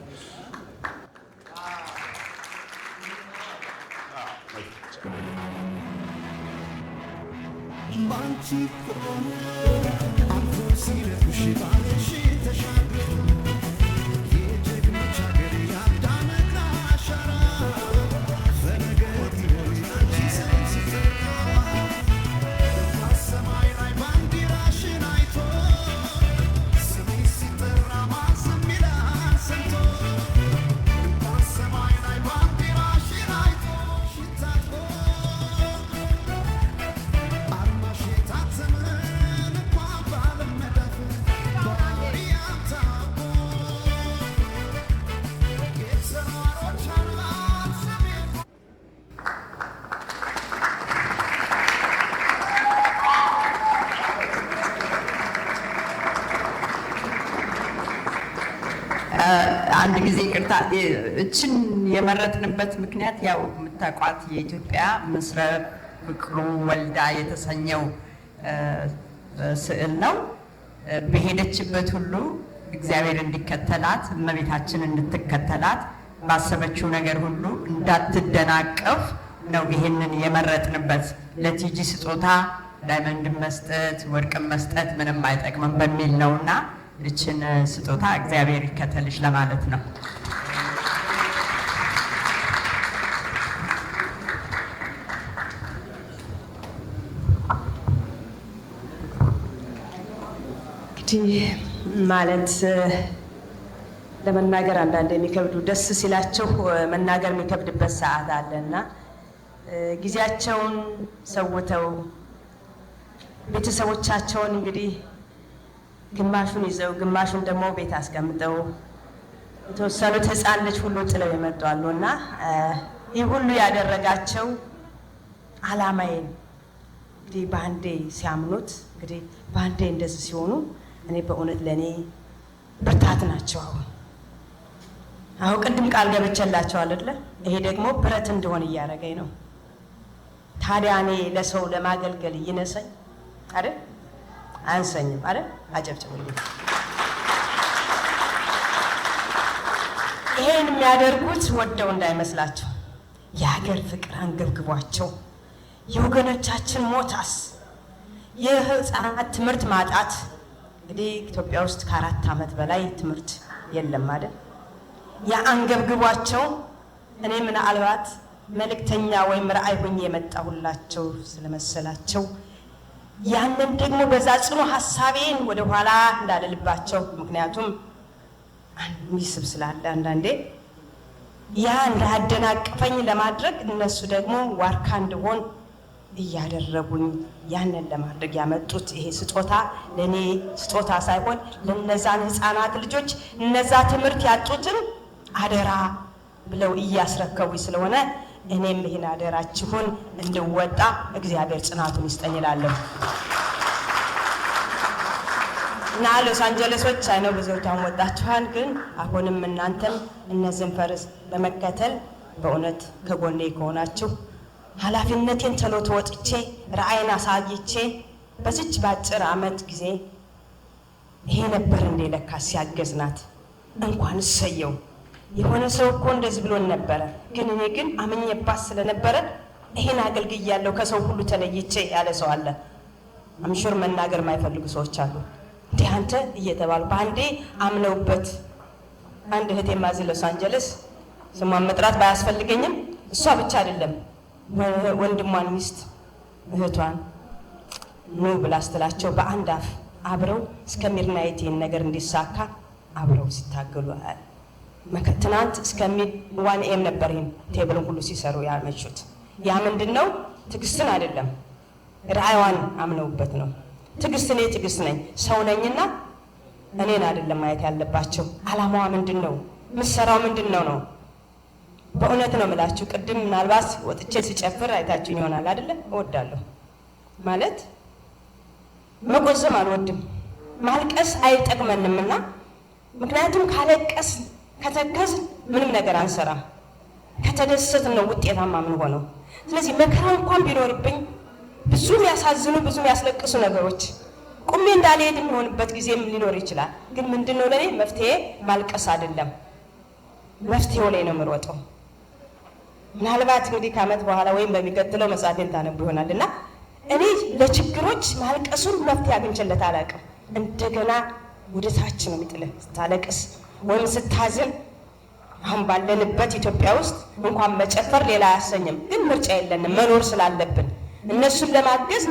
[SPEAKER 7] አንድ ጊዜ ቅርታ እችን የመረጥንበት ምክንያት ያው የምታውቋት የኢትዮጵያ ምስረ ፍቅሩ ወልዳ የተሰኘው ስዕል ነው። በሄደችበት ሁሉ እግዚአብሔር እንዲከተላት እመቤታችን እንድትከተላት ባሰበችው ነገር ሁሉ እንዳትደናቀፍ ነው ይሄንን የመረጥንበት። ለቲጂ ስጦታ ዳይመንድን መስጠት ወርቅን መስጠት ምንም አይጠቅምም በሚል ነውና እችን ስጦታ እግዚአብሔር ይከተልሽ ለማለት ነው።
[SPEAKER 18] እንግዲህ ማለት ለመናገር አንዳንድ የሚከብዱ ደስ ሲላቸው መናገር የሚከብድበት ሰዓት አለና ጊዜያቸውን ሰውተው ቤተሰቦቻቸውን እንግዲህ ግማሹን ይዘው ግማሹን ደግሞ ቤት አስቀምጠው የተወሰኑት ህፃን ልጅ ሁሉ ጥለው የመጡ አሉና ይህ ሁሉ ያደረጋቸው ዓላማዬን እንግዲህ ባንዴ ሲያምኑት እንግዲህ ባንዴ እንደዚህ ሲሆኑ እኔ በእውነት ለኔ ብርታት ናቸው። አሁን ቅድም ቃል ገብቼላቸው አይደለ? ይሄ ደግሞ ብረት እንደሆነ እያደረገኝ ነው። ታዲያ እኔ ለሰው ለማገልገል ይነሰኝ አይደል? አንሰኝም አይደል? አጨብጭቡልኝ። ይሄን የሚያደርጉት ወደው እንዳይመስላቸው የሀገር ፍቅር አንገብግቧቸው የወገኖቻችን ሞታስ የህፃናት ትምህርት ማጣት እንግዲህ ኢትዮጵያ ውስጥ ከ4 ዓመት በላይ ትምህርት የለም አይደል? የአንገብግቧቸው እኔ ምናልባት መልእክተኛ ወይም ራእይ ሆኜ የመጣሁላቸው ስለመሰላቸው ያንን ደግሞ በዛ ጽኑ ሐሳቤን ወደ ኋላ እንዳልልባቸው ምክንያቱም ሚስብ ስላለ አንዳንዴ ያ እንዳያደናቅፈኝ ለማድረግ እነሱ ደግሞ ዋርካ እንደሆን እያደረጉኝ ያንን ለማድረግ ያመጡት ይሄ ስጦታ ለኔ ስጦታ ሳይሆን ለነዛን ህፃናት ልጆች እነዛ ትምህርት ያጡትን አደራ ብለው እያስረከቡኝ ስለሆነ እኔም ይሄን አደራችሁን እንድወጣ እግዚአብሔር ጽናቱን ይስጠኝ እላለሁ። እና ሎስ አንጀለሶች አይነው ብዙዎቻችሁ ወጣችኋል፣ ግን አሁንም እናንተም እነዚህን ፈርስ በመከተል በእውነት ከጎኔ ከሆናችሁ ኃላፊነቴን ቶሎ ተወጥቼ ራእይን አሳይቼ በዚች ባጭር ዓመት ጊዜ ይሄ ነበር እንደ ለካ ሲያገዝናት እንኳን ሰየው የሆነ ሰው እኮ እንደዚህ ብሎን ነበረ፣ ግን እኔ ግን አመኘባት ስለነበረ ይሄን አገልግያለሁ ከሰው ሁሉ ተለይቼ ያለ ሰው አለ። አምሹር መናገር የማይፈልጉ ሰዎች አሉ። እንዴ አንተ እየተባሉ በአንዴ አምነውበት አንድ እህቴ ማዚ ሎስ አንጀለስ ስሟን መጥራት ባያስፈልገኝም እሷ ብቻ አይደለም ወንድሟን ሚስት እህቷን ኑ ብላ ስትላቸው በአንድ አፍ አብረው እስከ ሚድናይት ነገር እንዲሳካ አብረው ሲታገሉ ትናንት እስከ 1 AM ነበር ይሄን ቴብልን ሁሉ ሲሰሩ ያመሹት። ያ ምንድነው? ትግስትን አይደለም ራእይዋን አምነውበት ነው። ትግስት እኔ ትግስት ነኝ ሰው ነኝና እኔን አይደለም ማየት ያለባቸው። ዓላማዋ ምንድነው? ምሰራው ምንድነው ነው። በእውነት ነው የምላችሁ። ቅድም ምናልባት ወጥቼ ሲጨፍር አይታችሁኝ ይሆናል አይደለ? እወዳለሁ ማለት መጎዘም አልወድም። ማልቀስ አይጠቅመንምና ምክንያቱም ካለቀስ ከተከዝ ምንም ነገር አንሰራም። ከተደሰትን ነው ውጤታማ ምን ሆነው። ስለዚህ መከራ እንኳን ቢኖርብኝ ብዙ የሚያሳዝኑ ብዙ የሚያስለቅሱ ነገሮች ቁሜ እንዳልሄድ የሚሆንበት ጊዜም ሊኖር ይችላል። ግን ምንድነው ለኔ መፍትሄ ማልቀስ አይደለም፣ መፍትሄው ላይ ነው የምሮጠው። ምናልባት እንግዲህ ከዓመት በኋላ ወይም በሚቀጥለው መጽሐፌን ታነቡ ይሆናልና እኔ ለችግሮች ማልቀሱን መፍትሄ አግኝቼለት አላውቅም። እንደገና ወደ ታች ነው የሚጥልህ ስታለቅስ ወይም ስታዝን። አሁን ባለንበት ኢትዮጵያ ውስጥ እንኳን መጨፈር ሌላ አያሰኝም፣ ግን ምርጫ የለንም መኖር ስላለብን እነሱን ለማገዝ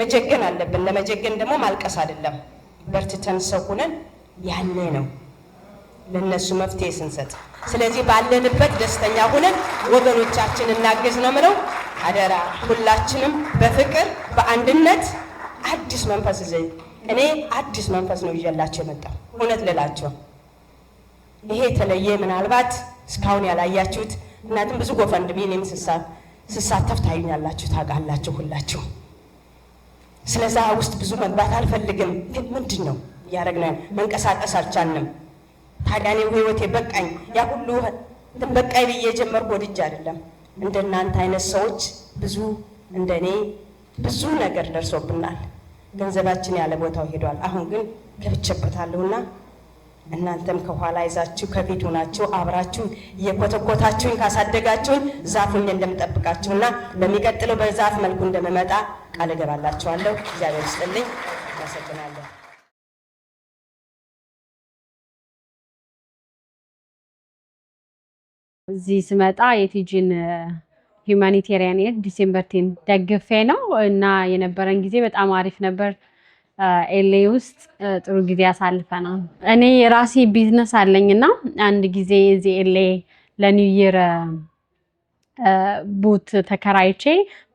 [SPEAKER 18] መጀገን አለብን። ለመጀገን ደግሞ ማልቀስ አይደለም፣ በርትተን ሰው ሆነን ያኔ ነው ለነሱ መፍትሄ ስንሰጥ። ስለዚህ ባለንበት ደስተኛ ሆነን ወገኖቻችን እናገዝ ነው ምለው። አደራ ሁላችንም በፍቅር በአንድነት አዲስ መንፈስ ይዘን እኔ አዲስ መንፈስ ነው ይዤላችሁ የመጣው እውነት ልላችሁ። ይሄ የተለየ ምናልባት እስካሁን ያላያችሁት እናንተም ብዙ ጎፈንድሚ እኔም ስሳተፍ ታዩኛላችሁ ታውቃላችሁ ሁላችሁ። ስለዛ ውስጥ ብዙ መግባት አልፈልግም፣ ግን ምንድነው ያረግናል? መንቀሳቀስ አልቻልንም። ታዲያ እኔ ህይወቴ በቃኝ ያ ሁሉ በቃኝ ብዬ ጀመርኩ ወድጄ አይደለም። እንደናንተ አይነት ሰዎች ብዙ እንደኔ ብዙ ነገር ደርሶብናል። ገንዘባችን ያለ ቦታው ሄዷል። አሁን ግን ገብቼበታለሁና እናንተም ከኋላ ይዛችሁ ከፊት ሆናችሁ አብራችሁ እየኮተኮታችሁኝ ካሳደጋችሁኝ ዛፉኝ እንደምጠብቃችሁና በሚቀጥለው በዛፍ መልኩ እንደምመጣ ቃል እገባላችኋለሁ። እግዚአብሔር ይስጥልኝ። አመሰግናለሁ።
[SPEAKER 2] እዚህ ስመጣ የቲጂን ሂውማኒቴሪያን ኤድ ዲሴምበር 10 ደግፌ ነው እና የነበረን ጊዜ በጣም አሪፍ ነበር። ኤልኤ ውስጥ ጥሩ ጊዜ አሳልፈናል። እኔ የራሴ ቢዝነስ አለኝና አንድ ጊዜ እዚህ ኤልኤ ለኒው ይር ቡት ተከራይቼ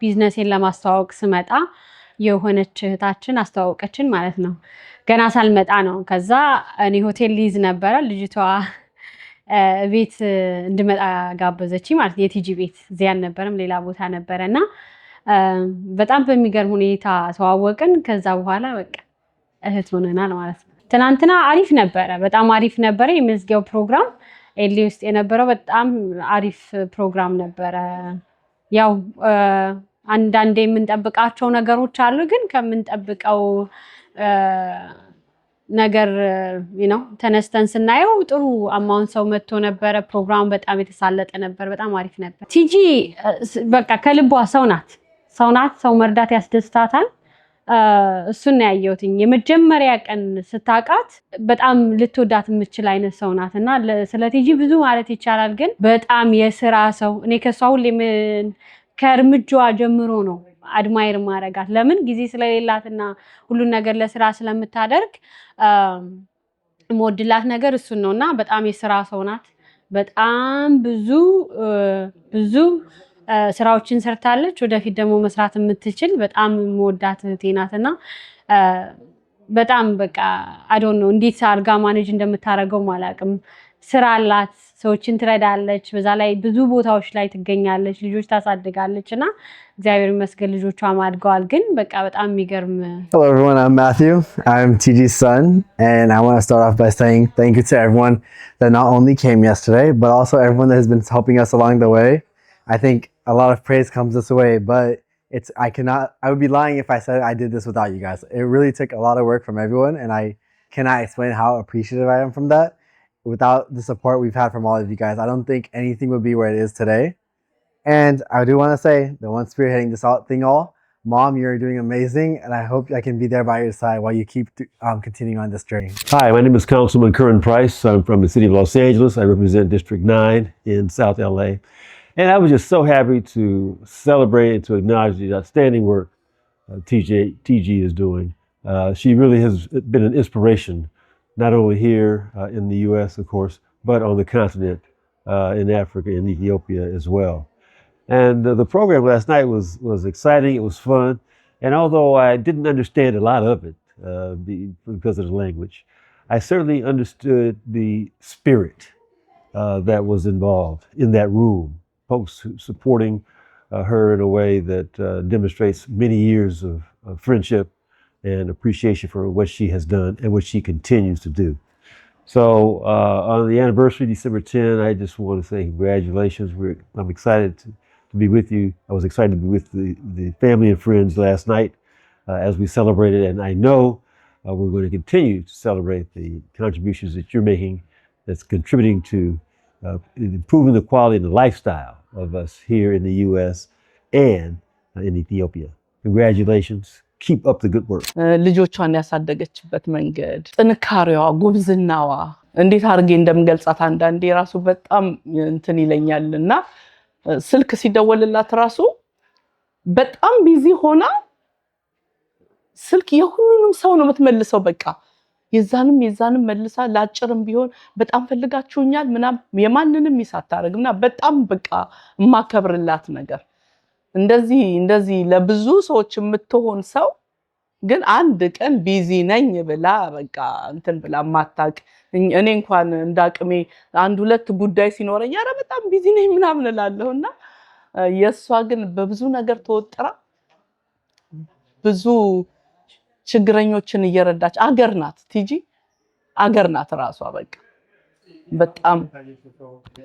[SPEAKER 2] ቢዝነሴን ለማስተዋወቅ ስመጣ የሆነች እህታችን አስተዋወቀችን ማለት ነው። ገና ሳልመጣ ነው። ከዛ እኔ ሆቴል ሊዝ ነበረ ልጅቷ ቤት እንድመጣ ጋበዘች ማለት የቲጂ ቤት እዚህ አልነበረም ሌላ ቦታ ነበረና በጣም በሚገርም ሁኔታ ተዋወቅን። ከዛ በኋላ በቃ እህት ሆነናል ማለት ነው። ትናንትና አሪፍ ነበረ፣ በጣም አሪፍ ነበረ። የመዝጊያው ፕሮግራም ኤልኤ ውስጥ የነበረው በጣም አሪፍ ፕሮግራም ነበረ። ያው አንዳንዴ የምንጠብቃቸው ነገሮች አሉ፣ ግን ከምንጠብቀው ነገር ነው ተነስተን ስናየው ጥሩ አማውንት ሰው መጥቶ ነበረ። ፕሮግራሙ በጣም የተሳለጠ ነበር፣ በጣም አሪፍ ነበር። ቲጂ በቃ ከልቧ ሰው ናት። ሰው መርዳት ያስደስታታል። እሱን ነው ያየሁት። የመጀመሪያ ቀን ስታቃት በጣም ልትወዳት የምትችል አይነት ሰው ናት እና ስለ ቲጂ ብዙ ማለት ይቻላል፣ ግን በጣም የስራ ሰው። እኔ ከሷ ሁሌ ከእርምጃዋ ጀምሮ ነው አድማይር ማረጋት። ለምን ጊዜ ስለሌላትና ሁሉን ነገር ለስራ ስለምታደርግ ሞድላት ነገር እሱን ነውና በጣም የስራ ሰው ናት። በጣም ብዙ ስራዎችን ሰርታለች። ወደፊት ደግሞ መስራት የምትችል በጣም መወዳት እህቴ ናትና በጣም በቃ አዶን ነው እንዴት አርጋ ማኔጅ እንደምታረገው ማላቅም። ስራ አላት፣ ሰዎችን ትረዳለች፣ በዛ ላይ ብዙ ቦታዎች ላይ ትገኛለች፣ ልጆች ታሳድጋለችና እግዚአብሔር ይመስገን ልጆቿም አድገዋል። ግን በቃ በጣም የሚገርም
[SPEAKER 3] Hello everyone, I'm Matthew. I'm TG's son, and I want to start off by saying thank you to everyone that not only came yesterday, but also everyone that has been helping us along the way. I think a lot of praise comes this way, but I would be lying if I said I did this without you guys. It really took a lot of work from everyone, and I cannot explain how appreciative I am from that. Without the support we've had from all of you guys, I don't think anything would be where it is today. And I do want to say, the one spearheading this thing all, Mom, you're doing amazing, and I hope I can be there by your side while you keep continuing on this journey.
[SPEAKER 4] Hi, my name is Councilman Curran Price. I'm from the city of Los Angeles. I represent District 9 in South LA. And I was just so happy to celebrate and to acknowledge the outstanding work TG is doing. She really has been an inspiration, not only here in the U.S., of course, but on the continent, in Africa and Ethiopia as well. And the program last night was exciting. It was fun. And although I didn't understand a lot of it because of the language, I certainly understood the spirit that was involved in that room. Folks supporting her in a way that demonstrates many years of friendship and appreciation for what she has done and what she continues to do. So on the anniversary, December 10, I just want to say congratulations. I'm excited to be with you. I was excited to be with the family and friends last night as we celebrated, and I know we're going to continue to celebrate the contributions that you're making that's contributing to improving the quality and the lifestyle of us here in the U.S. and in Ethiopia. Congratulations. Keep up the good work.
[SPEAKER 5] ልጆቿን ያሳደገችበት መንገድ፣ ጥንካሬዋ፣ ጉብዝናዋ እንዴት አድርጌ እንደምገልጻት አንዳንዴ ራሱ በጣም እንትን ይለኛልና ስልክ ሲደወልላት ራሱ በጣም ቢዚ ሆና ስልክ የሁሉንም ሰው ነው የምትመልሰው። በቃ የዛንም መልሳ ላጭርም ቢሆን በጣም ፈልጋችሁኛል ምናምን የማንንም ይሳታረግና በጣም በቃ ማከብርላት ነገር እንደዚህ ለብዙ ሰዎች የምትሆን ሰው ግን አንድ ቀን ቢዚ ነኝ ብላ በቃ እንትን ብላ ማታቅ። እኔ እንኳን እንዳቅሜ አንድ ሁለት ጉዳይ ሲኖረኝ አረ በጣም ቢዚ ነኝ ምናምን እላለሁና የሷ ግን በብዙ ነገር ተወጥራ ብዙ ችግረኞችን እየረዳች አገር ናት። ቲጂ አገር ናት ራሷ። በቃ በጣም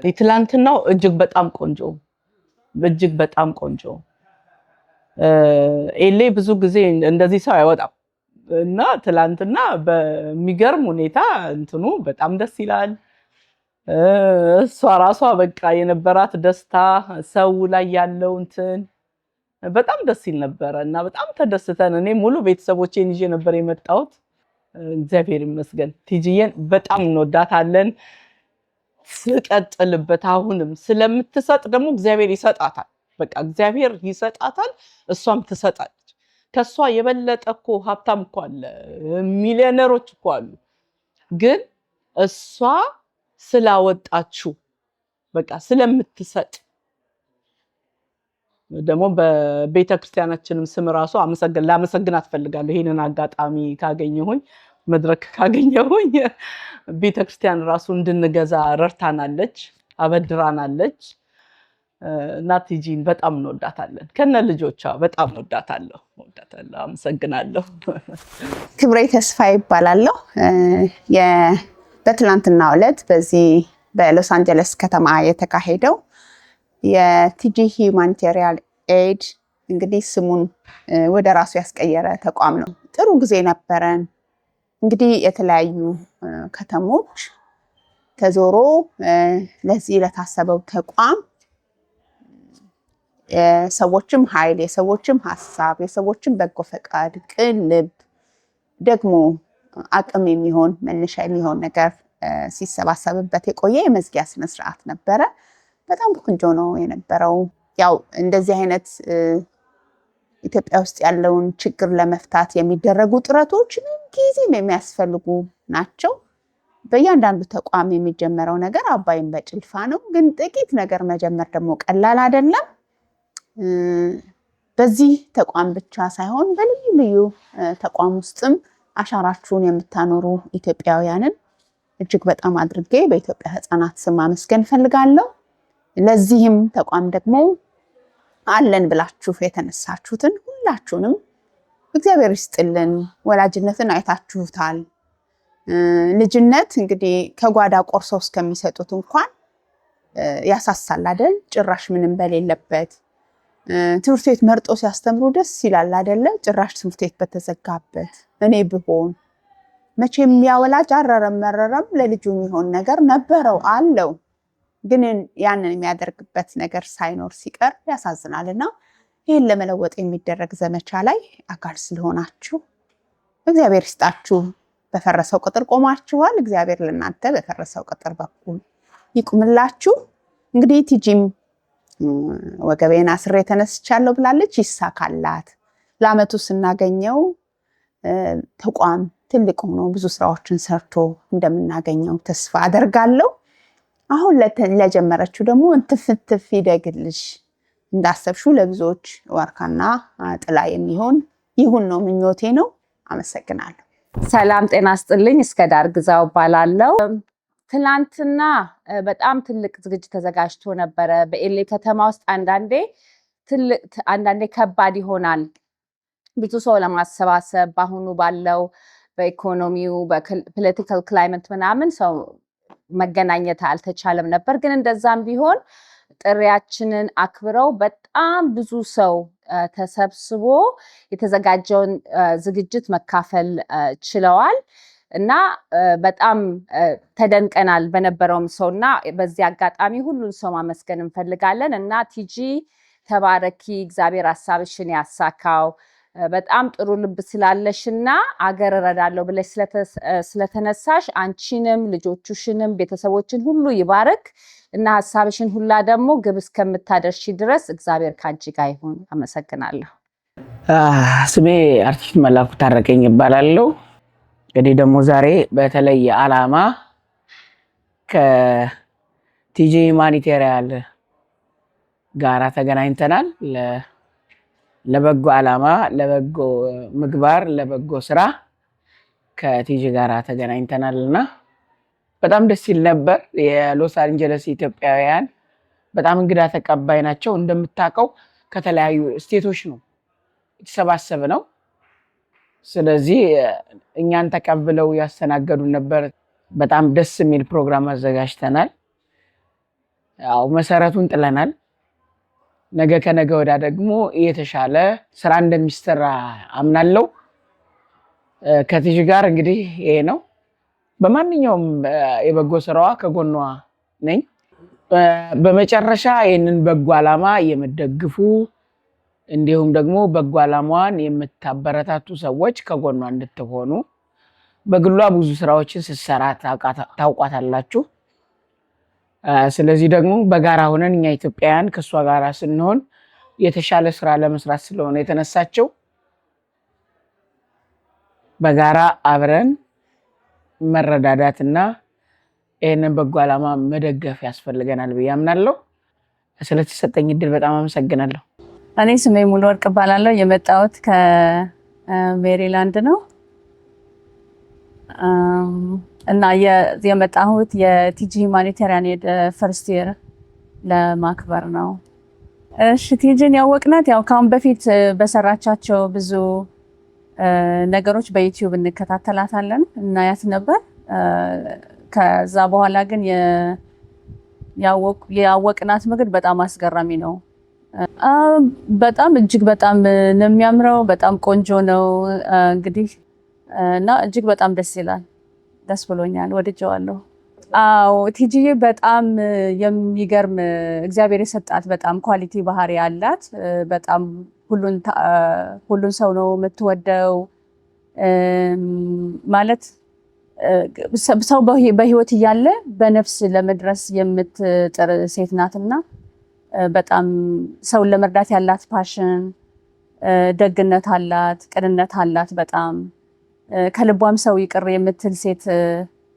[SPEAKER 5] የትላንትናው እጅግ በጣም ቆንጆ ኤልኤ ብዙ ጊዜ እንደዚህ ሰው አይወጣም እና ትላንትና በሚገርም ሁኔታ እንትኑ በጣም ደስ ይላል። እሷ ራሷ በቃ የነበራት ደስታ ሰው ላይ ያለው እንትን በጣም ደስ ይል ነበር እና በጣም ተደስተን እኔ ሙሉ ቤተሰቦቼን ይዤ ነበር የመጣሁት። እግዚአብሔር ይመስገን። ቲጂዬን በጣም እንወዳታለን። ስቀጥልበት አሁንም ስለምትሰጥ ደግሞ እግዚአብሔር ይሰጣታል። በቃ እግዚአብሔር ይሰጣታል፣ እሷም ትሰጣለች። ከሷ የበለጠ እኮ ሀብታም እኮ አለ፣ ሚሊዮነሮች እኮ አሉ። ግን እሷ ስላወጣችሁ በቃ ስለምትሰጥ ደግሞ በቤተ ክርስቲያናችንም ስም ራሱ ላመሰግናት ፈልጋለሁ። ይሄንን አጋጣሚ ካገኘሁኝ መድረክ ካገኘሁኝ ቤተ ክርስቲያን ራሱ እንድንገዛ ረድታናለች፣ አበድራናለች። እና ቲጂን በጣም እንወዳታለን፣ ከነ ልጆቿ በጣም እንወዳታለሁ። አመሰግናለሁ።
[SPEAKER 19] ክብሬ ተስፋ ይባላለሁ። በትላንትናው ዕለት በዚህ በሎስ አንጀለስ ከተማ የተካሄደው የቲጂ ሂውማኒቴሪያን ኤድ እንግዲህ ስሙን ወደ ራሱ ያስቀየረ ተቋም ነው። ጥሩ ጊዜ ነበረን። እንግዲህ የተለያዩ ከተሞች ተዞሮ ለዚህ ለታሰበው ተቋም የሰዎችም ኃይል፣ የሰዎችም ሀሳብ፣ የሰዎችም በጎ ፈቃድ፣ ቅን ልብ ደግሞ አቅም የሚሆን መነሻ የሚሆን ነገር ሲሰባሰብበት የቆየ የመዝጊያ ስነስርዓት ነበረ። በጣም ቆንጆ ነው የነበረው። ያው እንደዚህ አይነት ኢትዮጵያ ውስጥ ያለውን ችግር ለመፍታት የሚደረጉ ጥረቶች ጊዜም የሚያስፈልጉ ናቸው። በእያንዳንዱ ተቋም የሚጀመረው ነገር አባይን በጭልፋ ነው። ግን ጥቂት ነገር መጀመር ደግሞ ቀላል አይደለም። በዚህ ተቋም ብቻ ሳይሆን በልዩ ልዩ ተቋም ውስጥም አሻራችሁን የምታኖሩ ኢትዮጵያውያንን እጅግ በጣም አድርጌ በኢትዮጵያ ሕፃናት ስም ማመስገን ፈልጋለሁ። ለዚህም ተቋም ደግሞ አለን ብላችሁ የተነሳችሁትን ሁላችሁንም እግዚአብሔር ይስጥልን። ወላጅነትን አይታችሁታል። ልጅነት እንግዲህ ከጓዳ ቆርሰው እስከሚሰጡት እንኳን ያሳሳል አይደል? ጭራሽ ምንም በሌለበት ትምህርት ቤት መርጦ ሲያስተምሩ ደስ ይላል አይደለ? ጭራሽ ትምህርት ቤት በተዘጋበት እኔ ብሆን መቼም ያወላጅ አረረም መረረም ለልጁ የሚሆን ነገር ነበረው አለው። ግን ያንን የሚያደርግበት ነገር ሳይኖር ሲቀር ያሳዝናልና ይህን ለመለወጥ የሚደረግ ዘመቻ ላይ አካል ስለሆናችሁ እግዚአብሔር ይስጣችሁ። በፈረሰው ቅጥር ቆማችኋል። እግዚአብሔር ለእናንተ በፈረሰው ቅጥር በኩል ይቁምላችሁ። እንግዲህ ቲጂም ወገቤን አስሬ ተነስቻለሁ ብላለች። ይሳካላት። ለአመቱ ስናገኘው ተቋም ትልቅ ሆኖ ብዙ ስራዎችን ሰርቶ እንደምናገኘው ተስፋ አደርጋለሁ። አሁን ለጀመረችው ደግሞ እንትፍትፍ ይደግልሽ። እንዳሰብሽው ለብዙዎች ዋርካና ጥላ የሚሆን ይሁን ነው ምኞቴ ነው። አመሰግናለሁ።
[SPEAKER 6] ሰላም ጤና ስጥልኝ። እስከ ዳር ግዛው እባላለሁ። ትላንትና በጣም ትልቅ ዝግጅት ተዘጋጅቶ ነበረ በኤሌ ከተማ ውስጥ። አንዳንዴ ከባድ ይሆናል ብዙ ሰው ለማሰባሰብ በአሁኑ ባለው በኢኮኖሚው በፖለቲካል ክላይመት ምናምን ሰው መገናኘት አልተቻለም ነበር። ግን እንደዛም ቢሆን ጥሪያችንን አክብረው በጣም ብዙ ሰው ተሰብስቦ የተዘጋጀውን ዝግጅት መካፈል ችለዋል እና በጣም ተደንቀናል በነበረውም ሰውና በዚህ አጋጣሚ ሁሉን ሰው ማመስገን እንፈልጋለን። እና ቲጂ ተባረኪ፣ እግዚአብሔር ሐሳብሽን ያሳካው። በጣም ጥሩ ልብ ስላለሽና አገር እረዳለሁ ብለሽ ስለተነሳሽ አንቺንም ልጆችሽንም ቤተሰቦችን ሁሉ ይባርክ እና ሐሳብሽን ሁላ ደግሞ ግብ እስከምታደርሺ ድረስ እግዚአብሔር ካንቺ ጋር ይሁን። አመሰግናለሁ።
[SPEAKER 20] ስሜ አርቲስት መላኩ ታረቀኝ ይባላለሁ። እንግዲህ ደግሞ ዛሬ በተለየ ዓላማ ከቲጂ ሁማኒቴሪያን ጋራ ተገናኝተናል። ለበጎ ዓላማ፣ ለበጎ ምግባር፣ ለበጎ ስራ ከቲጂ ጋራ ተገናኝተናልና በጣም ደስ ይል ነበር። የሎስ አንጀለስ ኢትዮጵያውያን በጣም እንግዳ ተቀባይ ናቸው። እንደምታውቀው ከተለያዩ ስቴቶች ነው የተሰባሰበ ነው። ስለዚህ እኛን ተቀብለው ያስተናገዱ ነበር። በጣም ደስ የሚል ፕሮግራም አዘጋጅተናል። ያው መሰረቱን ጥለናል። ነገ ከነገ ወዳ ደግሞ የተሻለ ስራ እንደሚሰራ አምናለሁ። ከቲጂ ጋር እንግዲህ ይሄ ነው። በማንኛውም የበጎ ስራዋ ከጎኗ ነኝ። በመጨረሻ ይህንን በጎ ዓላማ የምትደግፉ እንዲሁም ደግሞ በጎ ዓላማዋን የምታበረታቱ ሰዎች ከጎኗ እንድትሆኑ። በግሏ ብዙ ስራዎችን ስትሰራ ታውቋታላችሁ። ስለዚህ ደግሞ በጋራ ሆነን እኛ ኢትዮጵያውያን ከሷ ጋራ ስንሆን የተሻለ ስራ ለመስራት ስለሆነ የተነሳቸው በጋራ አብረን መረዳዳትና ይህንን በጎ ዓላማ መደገፍ ያስፈልገናል ብዬ አምናለሁ። ስለተሰጠኝ እድል በጣም አመሰግናለሁ።
[SPEAKER 9] እኔ ስሜ ሙሉ ወርቅ እባላለሁ። የመጣሁት ከሜሪላንድ ነው እና የመጣሁት የቲጂ ሁማኒታሪያን ፈርስት ይር ለማክበር ነው። እሺ ቲጂን ያወቅናት ያው ካሁን በፊት በሰራቻቸው ብዙ ነገሮች በዩቲዩብ እንከታተላታለን እናያት ነበር። ከዛ በኋላ ግን ያወቅናት መንገድ በጣም አስገራሚ ነው። በጣም እጅግ በጣም ነው የሚያምረው። በጣም ቆንጆ ነው እንግዲህ እና እጅግ በጣም ደስ ይላል። ደስ ብሎኛል፣ ወድጀዋለሁ። አዎ ቲጂዬ በጣም የሚገርም እግዚአብሔር የሰጣት በጣም ኳሊቲ ባህሪ አላት። በጣም ሁሉን ሰው ነው የምትወደው። ማለት ሰው በህይወት እያለ በነፍስ ለመድረስ የምትጥር ሴት ናትና በጣም ሰውን ለመርዳት ያላት ፓሽን፣ ደግነት አላት፣ ቅንነት አላት። በጣም ከልቧም ሰው ይቅር የምትል ሴት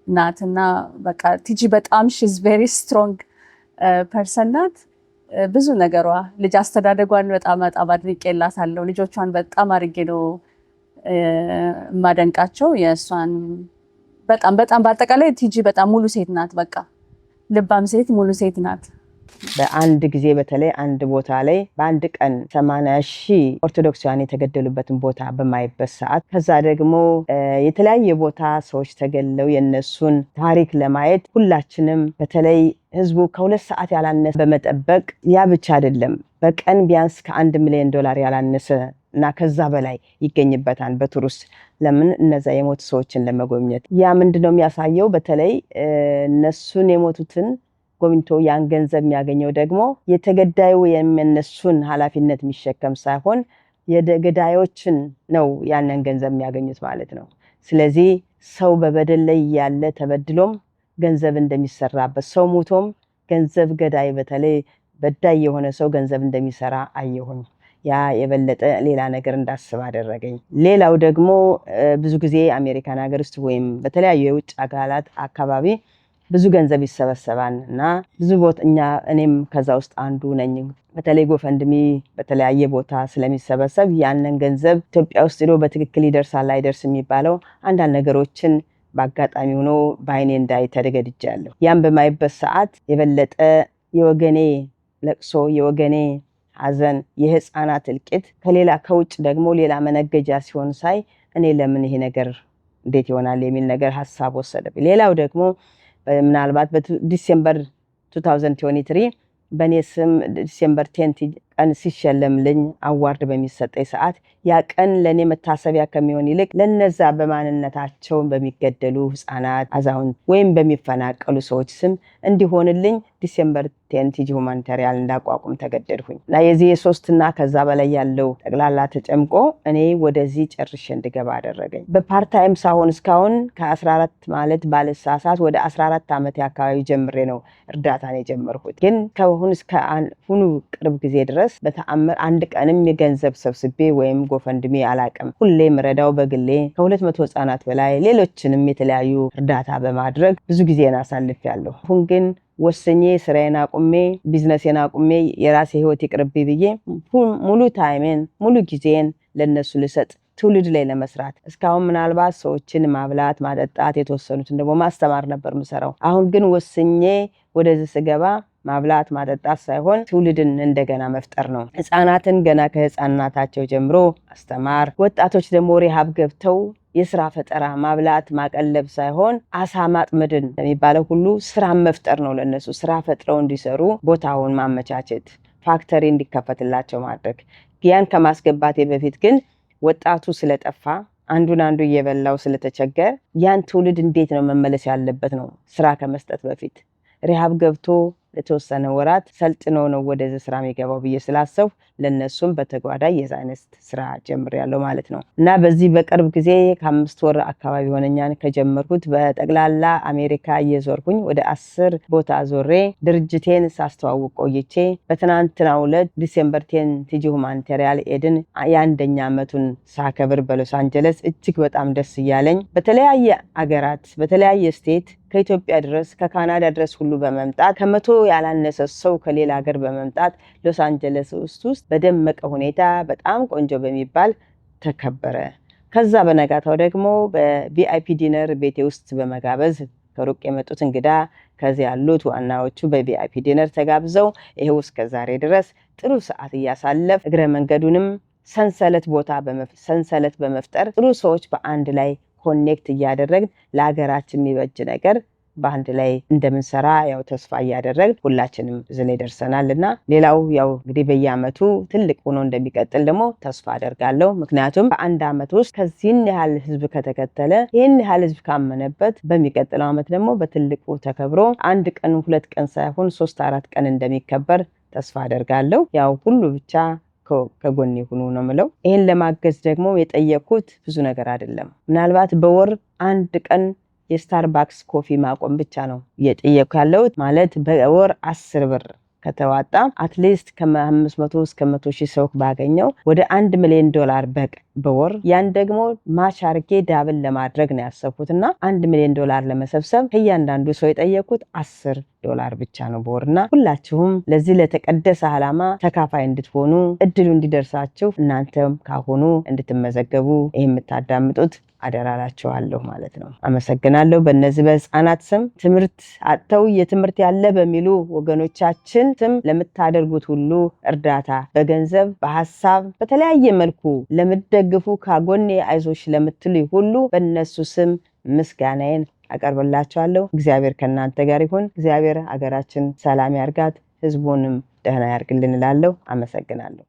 [SPEAKER 9] ናትና በቃ ቲጂ በጣም ሺዝ ቬሪ ስትሮንግ ፐርሰን ናት። ብዙ ነገሯ ልጅ አስተዳደጓን በጣም አድንቄላታለሁ። ልጆቿን በጣም አድርጌ ነው የማደንቃቸው። የእሷን በጣም በአጠቃላይ ቲጂ በጣም ሙሉ ሴት ናት። በቃ ልባም ሴት፣ ሙሉ ሴት ናት።
[SPEAKER 7] በአንድ ጊዜ በተለይ አንድ ቦታ ላይ በአንድ ቀን 80,000 ኦርቶዶክሳውያን የተገደሉበትን ቦታ በማይበት ሰዓት ከዛ ደግሞ የተለያየ ቦታ ሰዎች ተገለው የነሱን ታሪክ ለማየት ሁላችንም በተለይ ህዝቡ ከ2 ሰዓት ያላነሰ በመጠበቅ ያ ብቻ አይደለም በቀን ቢያንስ ከ$1 ሚሊዮን ያላነሰ እና ከዛ በላይ ይገኝበታል በቱሪስት። ለምን እነዛ የሞቱ ሰዎችን ለመጎብኘት ያ ምንድነው የሚያሳየው? በተለይ እነሱን የሞቱትን ጎብኝቶ ያን ገንዘብ የሚያገኘው ደግሞ የተገዳዩ የነሱን ኃላፊነት የሚሸከም ሳይሆን የገዳዮችን ነው ያንን ገንዘብ የሚያገኙት ማለት ነው። ስለዚህ ሰው በበደል ላይ ያለ ተበድሎም ገንዘብ እንደሚሰራበት ሰው ሞቶም ገንዘብ ገዳይ በተለይ በዳይ የሆነ ሰው ገንዘብ እንደሚሰራ አየሁኝ። ያ የበለጠ ሌላ ነገር እንዳስብ አደረገኝ። ሌላው ደግሞ ብዙ ጊዜ አሜሪካን ሀገር ውስጥ ወይም በተለያዩ የውጭ አካላት አካባቢ ብዙ ገንዘብ ይሰበሰባል እና ብዙ ቦታ እኔም ከዛ ውስጥ አንዱ ነኝ። በተለይ ጎፈንድሚ በተለያየ ቦታ ስለሚሰበሰብ ያንን ገንዘብ ኢትዮጵያ ውስጥ ሄዶ በትክክል ይደርሳል አይደርስ የሚባለው አንዳንድ ነገሮችን በአጋጣሚ ሆኖ በአይኔ እንዳይ ተገድጃለሁ። ያን በማይበት ሰዓት የበለጠ የወገኔ ለቅሶ፣ የወገኔ ሐዘን፣ የህፃናት እልቂት ከሌላ ከውጭ ደግሞ ሌላ መነገጃ ሲሆን ሳይ እኔ ለምን ይሄ ነገር እንዴት ይሆናል የሚል ነገር ሐሳብ ወሰደብኝ። ሌላው ደግሞ ምናልባት በዲሴምበር 2023 በኔ ስም ዲሴምበር 10 ቀን ሲሸለምልኝ አዋርድ በሚሰጠኝ ሰዓት ያ ቀን ለኔ መታሰቢያ ከሚሆን ይልቅ ለነዛ በማንነታቸው በሚገደሉ ህፃናት፣ አዛውንት ወይም በሚፈናቀሉ ሰዎች ስም እንዲሆንልኝ ዲሴምበር 10 ቲጂ ሁማኒታሪያን እንዳቋቁም ተገደድኩኝ እና የዚህ 3 እና ከዛ በላይ ያለው ጠቅላላ ተጨምቆ እኔ ወደዚህ ጨርሼ እንድገባ አደረገኝ። በፓርታይም ሳይሆን እስካሁን ከ14 ማለት ባለሳሳት ወደ 14 ዓመት አካባቢ ጀምሬ ነው እርዳታን የጀመርኩት። ግን ከሁን እስከ ሁኑ ቅርብ ጊዜ ድረስ በተአምር አንድ ቀንም የገንዘብ ሰብስቤ ወይም ጎፈንድሚ አላቅም። ሁሌም ረዳው በግሌ ከ200 ህፃናት በላይ ሌሎችንም የተለያዩ እርዳታ በማድረግ ብዙ ጊዜን አሳልፌያለሁ። አሁን ግን ወሰኜ ስራዬን አቁሜ ቢዝነሴን አቁሜ የራሴ ህይወት ይቅርብኝ ብዬ ሙሉ ታይሜን ሙሉ ጊዜን ለነሱ ልሰጥ ትውልድ ላይ ለመስራት እስካሁን ምናልባት ሰዎችን ማብላት ማጠጣት የተወሰኑትን ደግሞ ማስተማር ነበር የምሰራው። አሁን ግን ወሰኜ ወደዚህ ስገባ ማብላት ማጠጣት ሳይሆን ትውልድን እንደገና መፍጠር ነው። ህፃናትን ገና ከህፃናታቸው ጀምሮ አስተማር፣ ወጣቶች ደግሞ ሪሃብ ገብተው የስራ ፈጠራ ማብላት ማቀለብ ሳይሆን አሳ ማጥመድን የሚባለው ሁሉ ስራ መፍጠር ነው። ለነሱ ስራ ፈጥረው እንዲሰሩ ቦታውን ማመቻቸት፣ ፋክተሪ እንዲከፈትላቸው ማድረግ። ያን ከማስገባቴ በፊት ግን ወጣቱ ስለጠፋ አንዱን አንዱ እየበላው ስለተቸገረ ያን ትውልድ እንዴት ነው መመለስ ያለበት ነው ስራ ከመስጠት በፊት ሪሃብ ገብቶ ለተወሰነ ወራት ሰልጥኖ ነው ወደዚህ ስራ የሚገባው ብዬ ስላሰብኩ ለነሱም በተጓዳኝ የዛይነት ስራ ጀምሬያለሁ ማለት ነው። እና በዚህ በቅርብ ጊዜ ከ5 ወር አካባቢ ሆነኛን ከጀመርኩት በጠቅላላ አሜሪካ እየዞርኩኝ ወደ 10 ቦታ ዞሬ ድርጅቴን ሳስተዋውቅ ቆይቼ በትናንትናው ዕለት ዲሴምበር 10 ቲጂ ሁማኒታሪያን ኤድን የ1ኛ ዓመቱን ሳከብር በሎስ አንጀለስ እጅግ በጣም ደስ እያለኝ በተለያየ አገራት በተለያየ ስቴት ከኢትዮጵያ ድረስ ከካናዳ ድረስ ሁሉ በመምጣት ከመቶ ያላነሰ ሰው ከሌላ ሀገር በመምጣት ሎስ አንጀለስ ውስጥ በደመቀ ሁኔታ በጣም ቆንጆ በሚባል ተከበረ። ከዛ በነጋታው ደግሞ በቪአይፒ ዲነር ቤቴ ውስጥ በመጋበዝ ከሩቅ የመጡት እንግዳ ከዚህ ያሉት ዋናዎቹ በቪአይፒ ዲነር ተጋብዘው ይሄው እስከ ዛሬ ድረስ ጥሩ ሰዓት እያሳለፍ እግረ መንገዱንም ሰንሰለት በመፍጠር ጥሩ ሰዎች በአንድ ላይ ኮኔክት እያደረግን ለሀገራችን የሚበጅ ነገር በአንድ ላይ እንደምንሰራ ያው ተስፋ እያደረግን ሁላችንም እዚህ ላይ ደርሰናልና ሌላው ያው እንግዲህ በየአመቱ ትልቅ ሆኖ እንደሚቀጥል ደግሞ ተስፋ አደርጋለሁ። ምክንያቱም በአንድ አመት ውስጥ ከዚህን ያህል ህዝብ ከተከተለ ይህን ያህል ህዝብ ካመነበት በሚቀጥለው አመት ደግሞ በትልቁ ተከብሮ 1 ቀን 2 ቀን ሳይሆን 3-4 ቀን እንደሚከበር ተስፋ አደርጋለሁ። ያው ሁሉ ብቻ ከጎኔ ሁኑ ነው ምለው። ይሄን ለማገዝ ደግሞ የጠየኩት ብዙ ነገር አይደለም። ምናልባት በወር 1 ቀን የስታርባክስ ኮፊ ማቆም ብቻ ነው የጠየኩ ያለሁት። ማለት በወር 10 ብር ከተዋጣ አትሊስት ከ500 እስከ 100 ሺህ ሰው ባገኘው ወደ $1 ሚሊዮን በወር ያን ደግሞ ማች አርጌ ዳብል ለማድረግ ነው ያሰብኩትና $1 ሚሊዮን ለመሰብሰብ ከእያንዳንዱ ሰው የጠየኩት $10 ብቻ ነው በወርና ሁላችሁም ለዚህ ለተቀደሰ ዓላማ ተካፋይ እንድትሆኑ እድሉ እንዲደርሳችሁ እናንተም ካሁኑ እንድትመዘገቡ የምታዳምጡት አደራላችኋለሁ ማለት ነው። አመሰግናለሁ። በእነዚህ በህፃናት ስም ትምህርት አጥተው የትምህርት ያለ በሚሉ ወገኖቻችን ስም ለምታደርጉት ሁሉ እርዳታ በገንዘብ በሐሳብ በተለያየ መልኩ ለምትደግፉ ካጎኔ አይዞሽ ለምትሉ ሁሉ በእነሱ ስም ምስጋናዬን አቀርብላችኋለሁ። እግዚአብሔር ከእናንተ ጋር ይሁን። እግዚአብሔር ሀገራችን ሰላም ያርጋት፣ ህዝቡንም ደህና ያርግልን እላለሁ። አመሰግናለሁ።